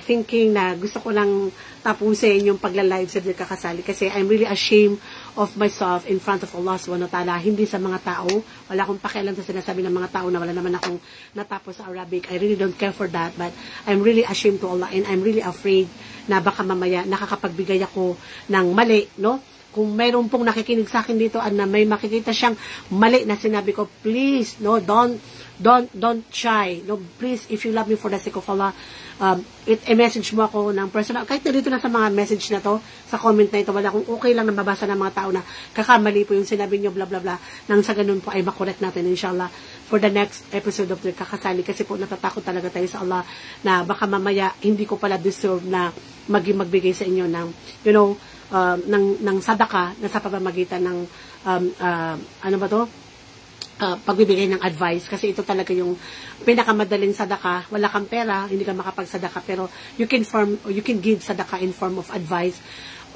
thinking na gusto ko lang tapusin yung pagla-live sa Dear Kakasali kasi I'm really ashamed of myself in front of Allah subhanahu wa ta'ala, hindi sa mga tao. Wala akong pakialam sa sinasabi ng mga tao na wala naman akong natapos sa Arabic. I really don't care for that, but I'm really ashamed to Allah and I'm really afraid na baka mamaya nakakapagbigay ako ng mali, no? Kung mayroon pong nakikinig sa akin dito at na may makikita siyang mali na sinabi ko, please, no, don't shy. No, please, if you love me for the sake of Allah, i-message mo ako ng personal. Kahit dito na sa mga message na to, sa comment na ito, wala akong okay lang na mabasa ng mga tao na kakamali po yung sinabi nyo, bla bla bla. Nang sa ganun po ay makorek natin, inshallah, for the next episode of the Kakasali. Kasi po natatakot talaga tayo sa Allah na baka mamaya hindi ko pala deserve na magbigay sa inyo ng, you know, ng sadaka na sa pamamagitan ng pagbibigay ng advice kasi ito talaga yung pinakamadaling sadaka. Wala kang pera, hindi ka makapagsadaka, pero you can give sadaka in form of advice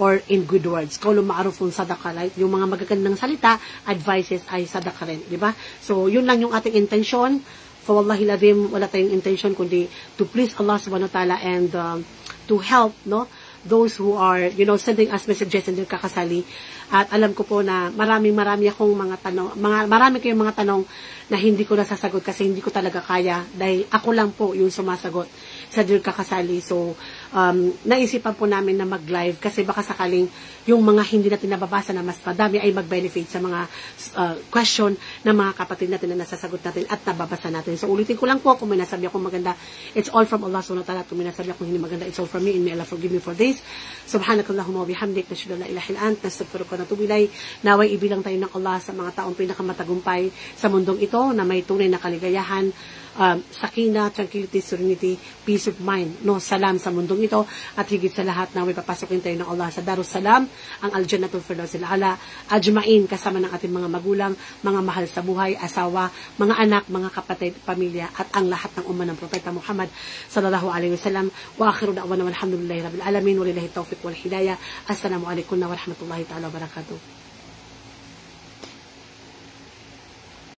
or in good words. Qaulun ma'rufun sadaka, like yung mga magagandang salita, advices ay sadaka rin, di ba? So yun lang yung ating intention. For wallahi lazim, wala tayong intention kundi to please Allah subhanahu wa ta'ala and to help, no, those who are, you know, sending us messages in Dear Kakasali. At alam ko po na marami akong mga tanong, marami kayong mga tanong na hindi ko nasasagot kasi hindi ko talaga kaya dahil ako lang po yung sumasagot sa Dear Kakasali. So, naisipan po namin na mag-live kasi baka sakaling yung mga hindi natin nababasa na mas madami ay mag-benefit sa mga question ng mga kapatid natin na nasasagot natin at nababasa natin. So, ulitin ko lang po, kung may nasabi akong maganda, it's all from Allah subhanahu wa ta'ala. Kung may nasabi akong hindi maganda, it's all from me and may Allah forgive me for this. Subhanakallahumma wa bihamdik, nashhadu an la ilaha illa anta, nastaghfiruka wa natubu ilayk. Naway ibilang tayo ng Allah sa mga taong pinakamatagumpay sa mundong ito na may tunay na kaligayahan sakina, tranquility, serenity, peace of mind, no, salam sa mundong ito, at higit sa lahat na may papasokin tayo ng Allah sa Darussalam, ang Al-Jannatul Firdaus al-A'la, ajmain kasama ng ating mga magulang, mga mahal sa buhay, asawa, mga anak, mga kapatid, pamilya, at ang lahat ng umma ng Propeta Muhammad sallallahu alaihi wasallam. Wa akhiru da'wana walhamdulillahi rabbil alamin, walillahi tawfiq wal hidayah. Assalamu alaikum wa rahmatullahi ta'ala wa barakatuh.